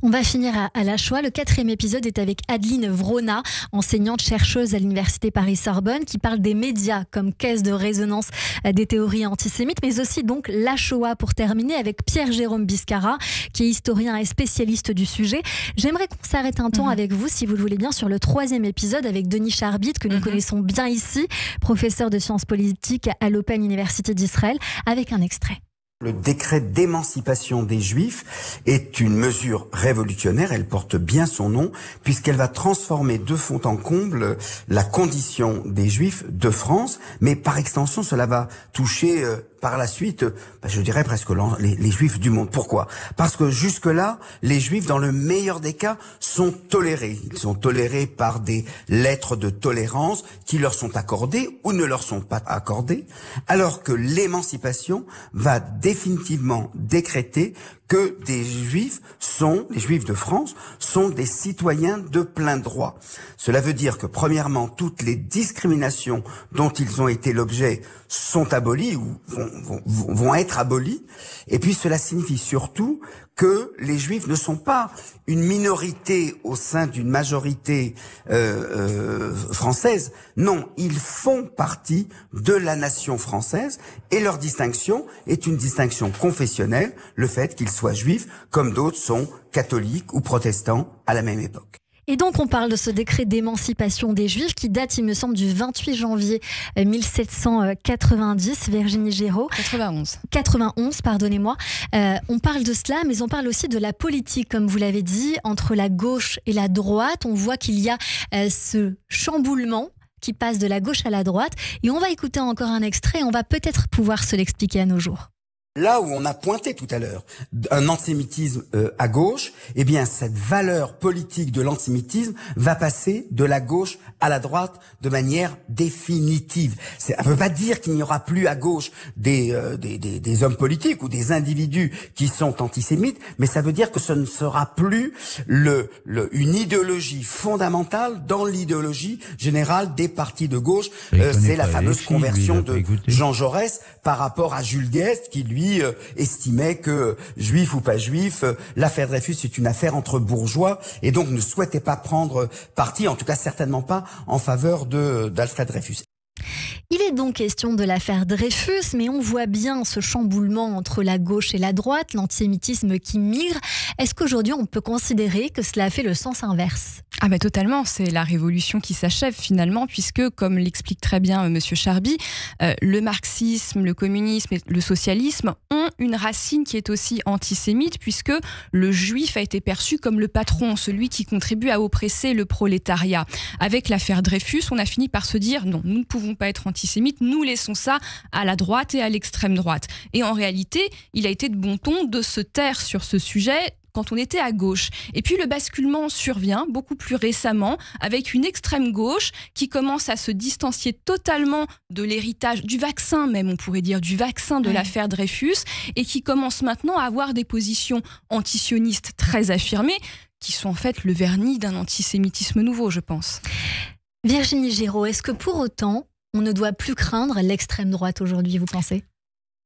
On va finir à la Shoah. Le 4e épisode est avec Adeline Vrona, enseignante-chercheuse à l'Université Paris-Sorbonne, qui parle des médias comme caisse de résonance des théories antisémites, mais aussi donc la Shoah pour terminer, avec Pierre-Jérôme Biscara, qui est historien et spécialiste du sujet. J'aimerais qu'on s'arrête un temps avec vous, si vous le voulez bien, sur le 3e épisode avec Denis Charbit, que nous connaissons bien ici, professeur de sciences politiques à l'Open University d'Israël, avec un extrait. Le décret d'émancipation des Juifs est une mesure révolutionnaire, elle porte bien son nom, puisqu'elle va transformer de fond en comble la condition des Juifs de France, mais par extension cela va toucher par la suite, je dirais presque les Juifs du monde. Pourquoi ? Parce que jusque-là, les Juifs, dans le meilleur des cas, sont tolérés. Ils sont tolérés par des lettres de tolérance qui leur sont accordées ou ne leur sont pas accordées, alors que l'émancipation va définitivement décréter que les Juifs de France, sont des citoyens de plein droit. Cela veut dire que, premièrement, toutes les discriminations dont ils ont été l'objet sont abolies ou vont être abolies. Et puis, cela signifie surtout que les Juifs ne sont pas une minorité au sein d'une majorité française. Non, ils font partie de la nation française, et leur distinction est une distinction confessionnelle, le fait qu'ils soient juifs comme d'autres sont catholiques ou protestants à la même époque. Et donc on parle de ce décret d'émancipation des Juifs qui date, il me semble, du 28 janvier 1790, Virginie Giraud. 91, pardonnez-moi. On parle de cela, mais on parle aussi de la politique, comme vous l'avez dit, entre la gauche et la droite. On voit qu'il y a ce chamboulement qui passe de la gauche à la droite. Et on va écouter encore un extrait, et on va peut-être pouvoir se l'expliquer à nos jours. Là où on a pointé tout à l'heure un antisémitisme à gauche, eh bien cette valeur politique de l'antisémitisme va passer de la gauche à la droite de manière définitive. Ça ne veut pas dire qu'il n'y aura plus à gauche des hommes politiques ou des individus qui sont antisémites, mais ça veut dire que ce ne sera plus une idéologie fondamentale dans l'idéologie générale des partis de gauche. C'est la fameuse conversion de Jean Jaurès par rapport à Jules Guesde, qui lui estimait que, juif ou pas juif, l'affaire Dreyfus est une affaire entre bourgeois, et donc ne souhaitait pas prendre parti, en tout cas certainement pas en faveur d'Alfred Dreyfus. Il est donc question de l'affaire Dreyfus, mais on voit bien ce chamboulement entre la gauche et la droite, l'antisémitisme qui migre. Est-ce qu'aujourd'hui on peut considérer que cela a fait le sens inverse ? Ah ben totalement, c'est la révolution qui s'achève finalement, puisque, comme l'explique très bien Monsieur Charbit, le marxisme, le communisme et le socialisme ont une racine qui est aussi antisémite, puisque le juif a été perçu comme le patron, celui qui contribue à oppresser le prolétariat. Avec l'affaire Dreyfus, on a fini par se dire non, nous ne pouvons pas être antisémites, nous laissons ça à la droite et à l'extrême droite. Et en réalité, il a été de bon ton de se taire sur ce sujet, quand on était à gauche. Et puis le basculement survient beaucoup plus récemment avec une extrême gauche qui commence à se distancier totalement de l'héritage, du vaccin même, on pourrait dire, du vaccin de l'affaire Dreyfus, et qui commence maintenant à avoir des positions antisionistes très affirmées, qui sont en fait le vernis d'un antisémitisme nouveau, je pense. Virginie Giraud, est-ce que pour autant, on ne doit plus craindre l'extrême droite aujourd'hui, vous pensez ?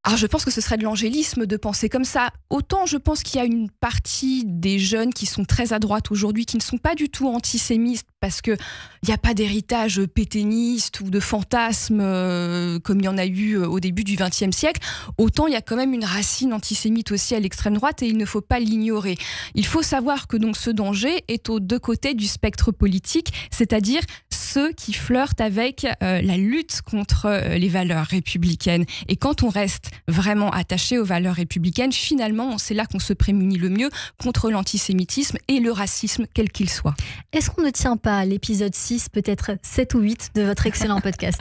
Alors je pense que ce serait de l'angélisme de penser comme ça. Autant je pense qu'il y a une partie des jeunes qui sont très à droite aujourd'hui, qui ne sont pas du tout antisémites, parce qu'il n'y a pas d'héritage pétainiste ou de fantasme comme il y en a eu au début du XXe siècle. Autant il y a quand même une racine antisémite aussi à l'extrême droite et il ne faut pas l'ignorer. Il faut savoir que donc ce danger est aux deux côtés du spectre politique, c'est-à-dire ceux qui flirtent avec la lutte contre les valeurs républicaines. Et quand on reste vraiment attaché aux valeurs républicaines, finalement, c'est là qu'on se prémunit le mieux contre l'antisémitisme et le racisme, quel qu'il soit. Est-ce qu'on ne tient pas à l'épisode 6, peut-être 7 ou 8 de votre excellent podcast ?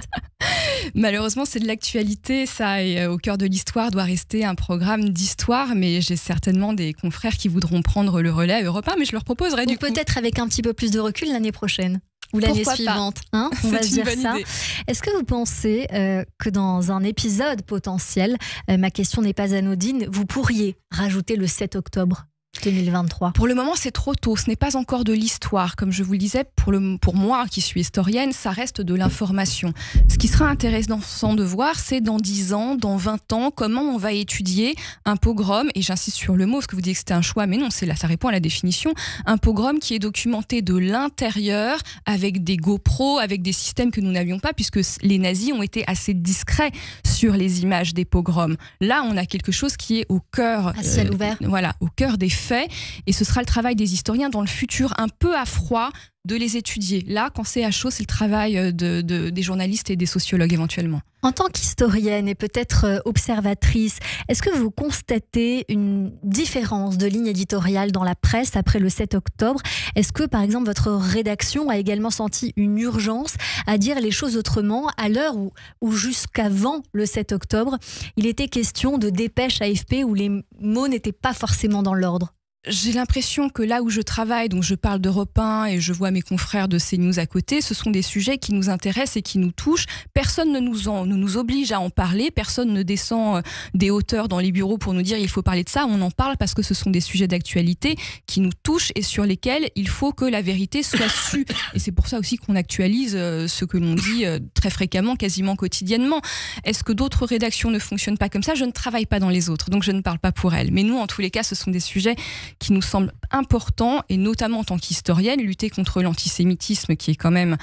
Malheureusement, c'est de l'actualité, ça, et Au cœur de l'histoire doit rester un programme d'histoire, mais j'ai certainement des confrères qui voudront prendre le relais à Europe 1, mais je leur proposerai du coup. Peut-être avec un petit peu plus de recul l'année prochaine. Ou l'année suivante, hein, on va se dire ça. Idée. Est-ce que vous pensez que dans un épisode potentiel, ma question n'est pas anodine, vous pourriez rajouter le 7 octobre 2023 ? Pour le moment, c'est trop tôt. Ce n'est pas encore de l'histoire. Comme je vous le disais, pour moi, qui suis historienne, ça reste de l'information. Ce qui sera intéressant de voir, c'est dans 10 ans, dans 20 ans, comment on va étudier un pogrom. Et j'insiste sur le mot, parce que vous dites que c'était un choix, mais non, ça répond à la définition. Un pogrom qui est documenté de l'intérieur, avec des GoPro, avec des systèmes que nous n'avions pas, puisque les nazis ont été assez discrets sur les images des pogroms. Là, on a quelque chose qui est au cœur, à ciel ouvert. Voilà, au cœur des faits, et ce sera le travail des historiens dans le futur, un peu à froid, de les étudier. Là, quand c'est à chaud, c'est le travail des journalistes et des sociologues éventuellement. En tant qu'historienne et peut-être observatrice, est-ce que vous constatez une différence de ligne éditoriale dans la presse après le 7 octobre ? Est-ce que, par exemple, votre rédaction a également senti une urgence à dire les choses autrement à l'heure où jusqu'avant le 7 octobre, il était question de dépêche AFP où les mots n'étaient pas forcément dans l'ordre ? J'ai l'impression que là où je travaille, donc je parle d'Europe 1 et je vois mes confrères de CNews à côté, ce sont des sujets qui nous intéressent et qui nous touchent. Personne ne nous oblige à en parler, personne ne descend des hauteurs dans les bureaux pour nous dire il faut parler de ça. On en parle parce que ce sont des sujets d'actualité qui nous touchent et sur lesquels il faut que la vérité soit sue. Et c'est pour ça aussi qu'on actualise ce que l'on dit très fréquemment, quasiment quotidiennement. Est-ce que d'autres rédactions ne fonctionnent pas comme ça ? Je ne travaille pas dans les autres, donc je ne parle pas pour elles. Mais nous, en tous les cas, ce sont des sujets qui nous semble important, et notamment en tant qu'historienne, lutter contre l'antisémitisme, qui est quand même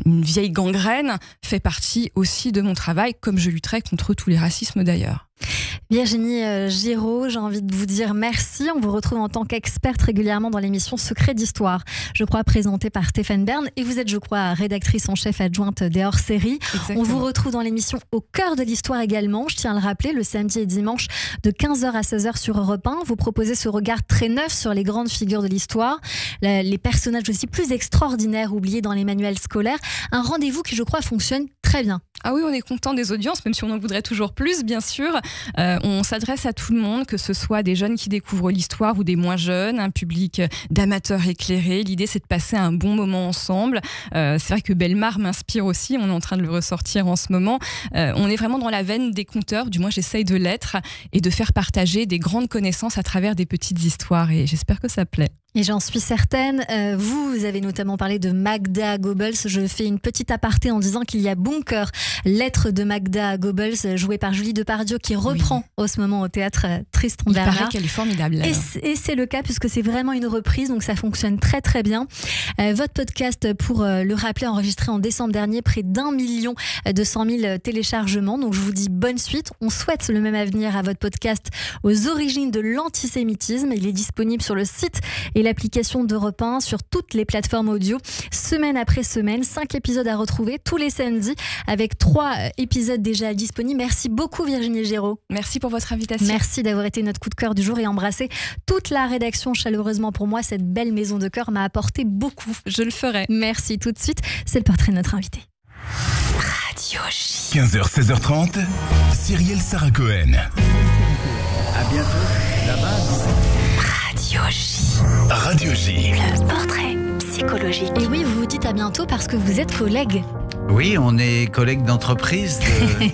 une vieille gangrène, fait partie aussi de mon travail, comme je lutterai contre tous les racismes d'ailleurs. Virginie Giraud, j'ai envie de vous dire merci. On vous retrouve en tant qu'experte régulièrement dans l'émission Secret d'Histoire, je crois présentée par Stéphane Bern, et vous êtes, je crois, rédactrice en chef adjointe des hors-séries. On vous retrouve dans l'émission Au cœur de l'Histoire également, je tiens à le rappeler, le samedi et dimanche de 15h à 16h sur Europe 1. Vous proposez ce regard très neuf sur les grandes figures de l'histoire, les personnages aussi plus extraordinaires oubliés dans les manuels scolaires. Un rendez-vous qui, je crois, fonctionne très bien. Ah oui, on est content des audiences, même si on en voudrait toujours plus, bien sûr. On s'adresse à tout le monde, que ce soit des jeunes qui découvrent l'histoire ou des moins jeunes, un public d'amateurs éclairés. L'idée, c'est de passer un bon moment ensemble. C'est vrai que Bellemare m'inspire aussi, on est en train de le ressortir en ce moment. On est vraiment dans la veine des conteurs, du moins j'essaye de l'être, et de faire partager des grandes connaissances à travers des petites histoires, et j'espère que ça plaît. Et j'en suis certaine. Vous avez notamment parlé de Magda Goebbels. Je fais une petite aparté en disant qu'il y a Bunker, lettre de Magda Goebbels, jouée par Julie Depardieu, qui reprend en ce moment au théâtre Tristan Bernard. Il paraît qu'elle est formidable. Et c'est le cas, puisque c'est vraiment une reprise, donc ça fonctionne très très bien. Votre podcast, pour le rappeler, enregistré en décembre dernier, près d'1 200 000 téléchargements. Donc je vous dis bonne suite. On souhaite le même avenir à votre podcast Aux origines de l'antisémitisme. Il est disponible sur le site et l'application d'Europe 1 sur toutes les plateformes audio, semaine après semaine, 5 épisodes à retrouver tous les samedis, avec 3 épisodes déjà disponibles. Merci beaucoup Virginie Giraud. Merci pour votre invitation. Merci d'avoir été notre coup de cœur du jour et embrasser toute la rédaction chaleureusement pour moi. Cette belle maison de cœur m'a apporté beaucoup. Je le ferai. Merci. Tout de suite, c'est le portrait de notre invité. Radio J. 15h, 16h30, Cyrielle Sarah Cohen. À bientôt, là-bas. Radio Radio J. Le portrait psychologique. Et oui, vous vous dites à bientôt parce que vous êtes collègues. Oui, on est collègues d'entreprise.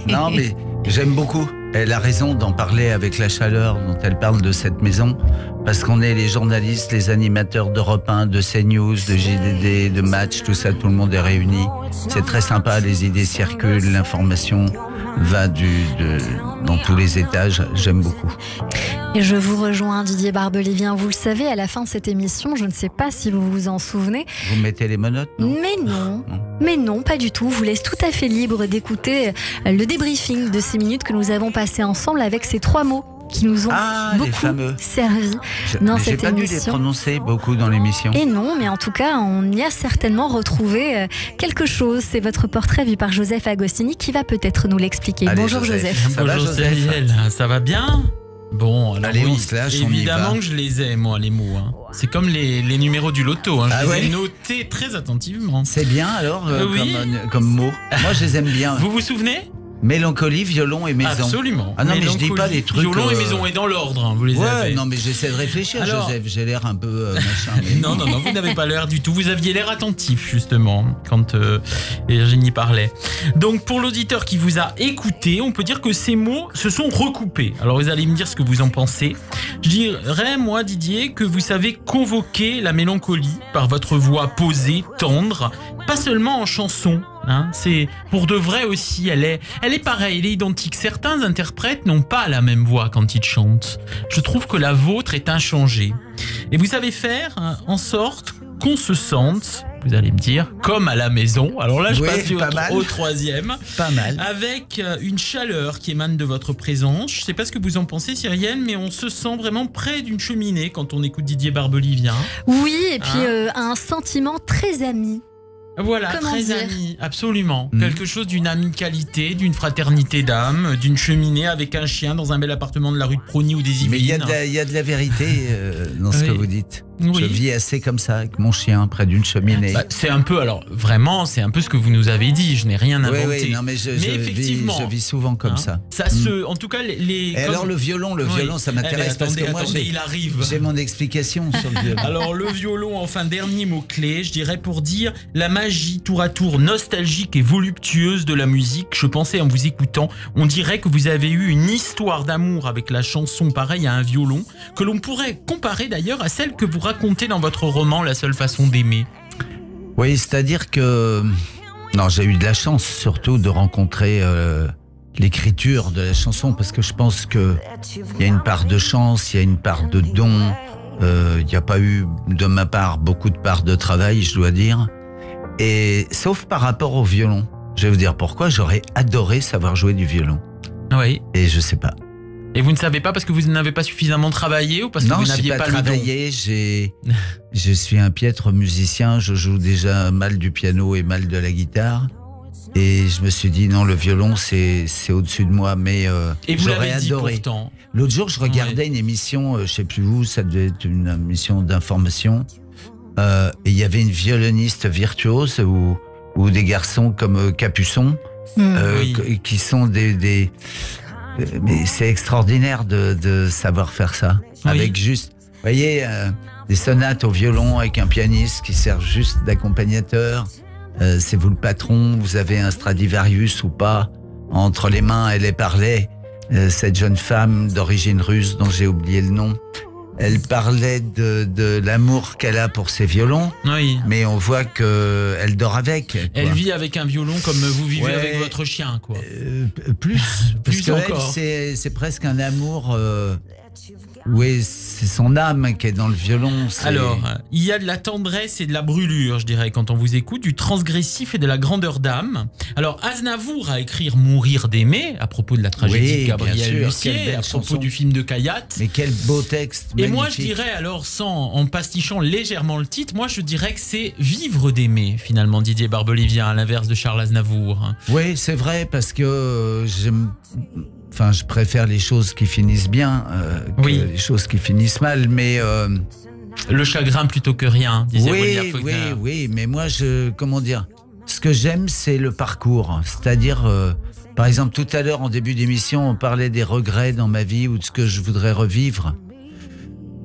Non, mais j'aime beaucoup. Elle a raison d'en parler avec la chaleur dont elle parle de cette maison. Parce qu'on est les journalistes, les animateurs d'Europe 1, de CNews, de JDD, de Match, tout ça, tout le monde est réuni. C'est très sympa, les idées circulent, l'information va dans tous les étages. J'aime beaucoup. Et je vous rejoins, Didier Barbelivien. Vous le savez, à la fin de cette émission, je ne sais pas si vous vous en souvenez. Vous mettez les menottes, non ? Mais non, pas du tout. Je vous laisse tout à fait libre d'écouter le débriefing de ces minutes que nous avons passées ensemble avec ces 3 mots qui nous ont beaucoup servi dans cette émission. J'ai pas dû les prononcer beaucoup dans l'émission. Et non, mais en tout cas, on y a certainement retrouvé quelque chose. C'est votre portrait vu par Joseph Agostini qui va peut-être nous l'expliquer. Allez, bonjour Joseph. Bonjour Cyril, ça va bien ? Bon, alors allez, on se lâche, évidemment que je les ai, moi, les mots. Hein. C'est comme les numéros du loto. Hein. Je les ai notés très attentivement. C'est bien alors comme mots. Moi, je les aime bien. Vous vous souvenez ? Mélancolie, violon et maison. Absolument. Ah non, mais je dis pas les trucs. Violon et maison, et dans l'ordre, hein, vous les avez. Non, mais j'essaie de réfléchir, alors, Joseph. J'ai l'air un peu machin. Mais non, vous n'avez pas l'air du tout. Vous aviez l'air attentif, justement, quand Virginie parlait. Donc, pour l'auditeur qui vous a écouté, on peut dire que ces mots se sont recoupés. Alors, vous allez me dire ce que vous en pensez. Je dirais, moi, Didier, que vous savez convoquer la mélancolie par votre voix posée, tendre, pas seulement en chanson. Hein, c'est pour de vrai aussi, elle est pareille, elle est identique. Certains interprètes n'ont pas la même voix quand ils chantent. Je trouve que la vôtre est inchangée. Et vous savez faire en sorte qu'on se sente, vous allez me dire, comme à la maison. Alors là, je passe au troisième. Pas mal. Avec une chaleur qui émane de votre présence. Je sais pas ce que vous en pensez, Cyrielle, mais on se sent vraiment près d'une cheminée quand on écoute Didier Barbelivien. Oui, et puis un sentiment très ami. Voilà, très ami, absolument. Quelque chose d'une amicalité, d'une fraternité d'âme, d'une cheminée avec un chien dans un bel appartement de la rue de Prony ou des Yvelines. Mais il y a de la vérité dans ce que vous dites. Oui. Je vis assez comme ça, avec mon chien, près d'une cheminée. C'est un peu, alors vraiment, c'est un peu ce que vous nous avez dit. Je n'ai rien inventé. Oui, non, mais effectivement, je vis souvent comme ça. Ça en tout cas, Et alors le violon, ça m'intéresse parce que moi, j'ai mon explication sur le violon. Alors le violon, enfin, dernier mot-clé, je dirais pour dire la magie tour à tour nostalgique et voluptueuse de la musique. Je pensais en vous écoutant, on dirait que vous avez eu une histoire d'amour avec la chanson pareille à un violon, que l'on pourrait comparer d'ailleurs à celle que vous racontez dans votre roman La seule façon d'aimer. Oui, c'est-à-dire que j'ai eu de la chance surtout de rencontrer l'écriture de la chanson, parce que je pense qu'il y a une part de chance, il y a une part de don. Il n'y a pas eu de ma part beaucoup de part de travail, je dois dire. Et sauf par rapport au violon. Je vais vous dire pourquoi. J'aurais adoré savoir jouer du violon. Oui. Et je sais pas. Et vous ne savez pas parce que vous n'avez pas suffisamment travaillé ou parce que vous n'aviez pas le don ? Non, je n'ai pas travaillé. Je suis un piètre musicien. Je joue déjà mal du piano et mal de la guitare. Et je me suis dit, non, le violon, c'est au-dessus de moi. Mais j'aurais adoré. Pourtant. L'autre jour, je regardais une émission, je ne sais plus où, ça devait être une émission d'information. Et il y avait une violoniste virtuose ou des garçons comme Capuçon qui sont des mais c'est extraordinaire de savoir faire ça avec juste, vous voyez, des sonates au violon avec un pianiste qui sert juste d'accompagnateur. C'est vous le patron, vous avez un Stradivarius ou pas entre les mains. Elle parlait, cette jeune femme d'origine russe dont j'ai oublié le nom. Elle parlait de l'amour qu'elle a pour ses violons, mais on voit qu'elle dort avec. Quoi. Elle vit avec un violon comme vous vivez avec votre chien, quoi. Plus encore. C'est presque un amour. Oui, c'est son âme qui est dans le violon. Alors, il y a de la tendresse et de la brûlure, je dirais, quand on vous écoute, du transgressif et de la grandeur d'âme. Alors, Aznavour a écrit Mourir d'aimer, à propos de la tragédie de Gabriel Lussier, à propos du film de Kayat. Mais quel beau texte, magnifique. Et moi, je dirais, alors, en pastichant légèrement le titre, moi, je dirais que c'est Vivre d'aimer, finalement, Didier Barbelivien, à l'inverse de Charles Aznavour. Oui, c'est vrai, parce que je préfère les choses qui finissent bien que les choses qui finissent mal, mais... Le chagrin plutôt que rien, disait William Faulkner. Oui, mais moi, comment dire, ce que j'aime, c'est le parcours. C'est-à-dire, par exemple, tout à l'heure, en début d'émission, on parlait des regrets dans ma vie ou de ce que je voudrais revivre.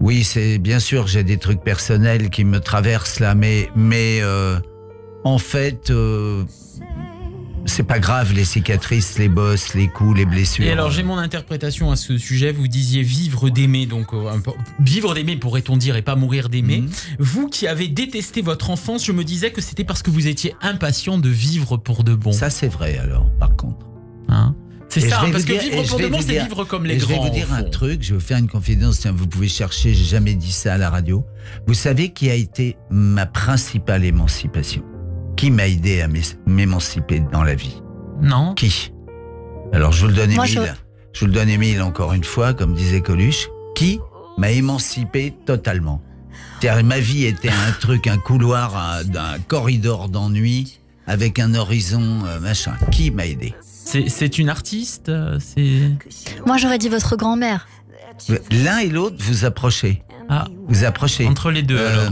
Oui, c'est bien sûr, j'ai des trucs personnels qui me traversent là, mais en fait, c'est pas grave, les cicatrices, les bosses, les coups, les blessures. Et alors, j'ai mon interprétation à ce sujet. Vous disiez vivre d'aimer, donc vivre d'aimer, pourrait-on dire, et pas mourir d'aimer. Vous qui avez détesté votre enfance, je me disais que c'était parce que vous étiez impatient de vivre pour de bon. Ça, c'est vrai, alors, par contre. Hein? C'est ça, parce que vivre pour de bon, c'est vivre comme les grands. Je vais vous dire un truc, je vais vous faire une confidence, tiens, vous pouvez chercher, j'ai jamais dit ça à la radio. Vous savez qui a été ma principale émancipation? Qui m'a aidé à m'émanciper dans la vie? Non. Qui? Alors je vous le donne, Émile. Je vous le donne, Émile, encore une fois, comme disait Coluche. Qui m'a émancipé totalement? C'est-à-dire, ma vie était un truc, un couloir, un corridor d'ennui avec un horizon, machin. Qui m'a aidé? C'est une artiste? Moi, j'aurais dit votre grand-mère. L'un et l'autre, vous approchez. Ah. Vous approchez. Entre les deux, alors.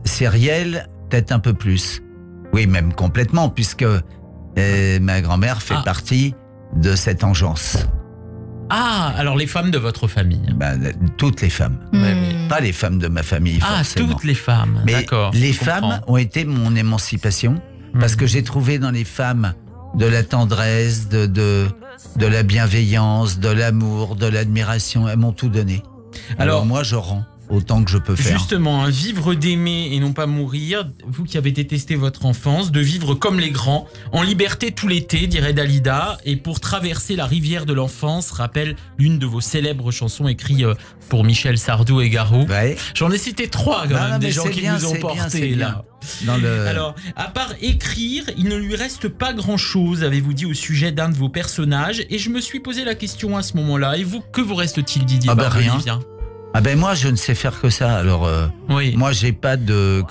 Cyrielle, peut-être un peu plus. Oui, même complètement, puisque ma grand-mère fait partie de cette engeance. Ah, alors les femmes de votre famille. Toutes les femmes. Pas les femmes de ma famille, forcément. Toutes les femmes, d'accord. Les femmes ont été mon émancipation, parce que j'ai trouvé dans les femmes de la tendresse, de la bienveillance, de l'amour, de l'admiration. Elles m'ont tout donné. Alors moi, je rends autant que je peux faire. Justement, vivre d'aimer et non pas mourir, vous qui avez détesté votre enfance, de vivre comme les grands, en liberté tout l'été, dirait Dalida, et pour traverser la rivière de l'enfance, rappelle l'une de vos célèbres chansons écrites pour Michel Sardou et Garou. Ouais. J'en ai cité 3 quand même, des gens qui vous ont porté là. Alors, à part écrire, il ne lui reste pas grand-chose, avez-vous dit au sujet d'un de vos personnages, et je me suis posé la question à ce moment-là. Et vous, que vous reste-t-il, Didier Barbelivien? Moi, je ne sais faire que ça. Alors, moi, j'ai pas de,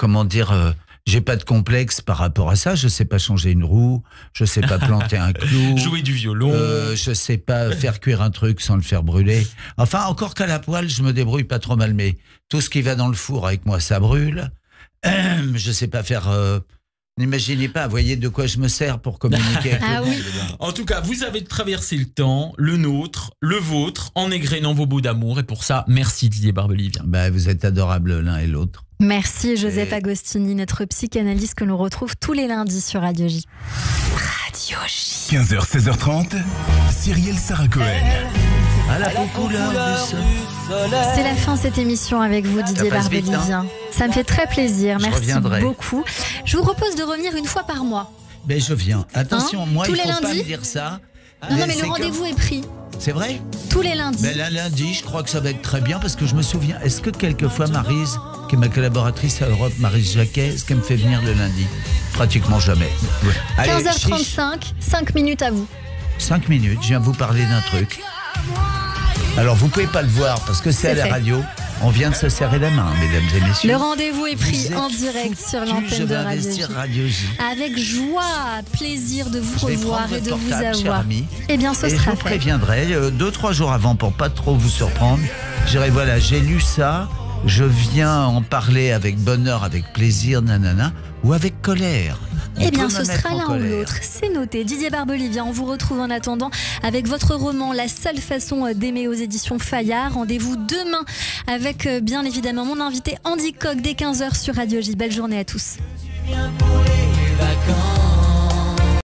j'ai pas de complexe par rapport à ça. Je sais pas changer une roue, je sais pas planter un clou, jouer du violon, je sais pas faire cuire un truc sans le faire brûler. Enfin, encore qu'à la poêle, je me débrouille pas trop mal, mais tout ce qui va dans le four avec moi, ça brûle. Je sais pas faire. N'imaginez pas, voyez de quoi je me sers pour communiquer avec le monde. En tout cas, vous avez traversé le temps, le nôtre, le vôtre, en égrénant vos bouts d'amour. Et pour ça, merci Didier Barbelivien. Vous êtes adorables l'un et l'autre. Merci Joseph Agostini, notre psychanalyste que l'on retrouve tous les lundis sur Radio J. Radio J. 15h, 16h30, Cyrielle Sarah Cohen. À la couleur du soleil. C'est la fin de cette émission avec vous, Didier Barbelivien. Ça me fait très plaisir. Merci beaucoup. Je vous propose de revenir une fois par mois. Je viens. Attention, moi, tous il ne faut les lundis pas me dire ça. Non, mais le rendez-vous est pris. C'est vrai? Tous les lundis. Lundi, je crois que ça va être très bien parce que je me souviens. Est-ce que quelquefois Maryse, qui est ma collaboratrice à Europe, Maryse Jacquet, est-ce qu'elle me fait venir le lundi? Pratiquement jamais. Allez, 15h35, 5 minutes à vous. 5 minutes, je viens vous parler d'un truc. Alors, vous pouvez pas le voir parce que c'est à la radio. On vient de se serrer la main, mesdames et messieurs. Le rendez-vous est pris en direct sur l'antenne de Radio J. Avec joie, plaisir de vous revoir et de vous avoir. Eh bien, ce sera fait. Je vous préviendrai 2-3 jours avant pour pas trop vous surprendre. Je dirais voilà, j'ai lu ça, je viens en parler avec bonheur, avec plaisir, nanana, ou avec colère. Eh bien, ce sera l'un ou l'autre. C'est noté. Didier Barbelivien, on vous retrouve en attendant avec votre roman La seule façon d'aimer aux éditions Fayard. Rendez-vous demain avec, bien évidemment, mon invité Andy Coq dès 15h sur Radio J. Belle journée à tous.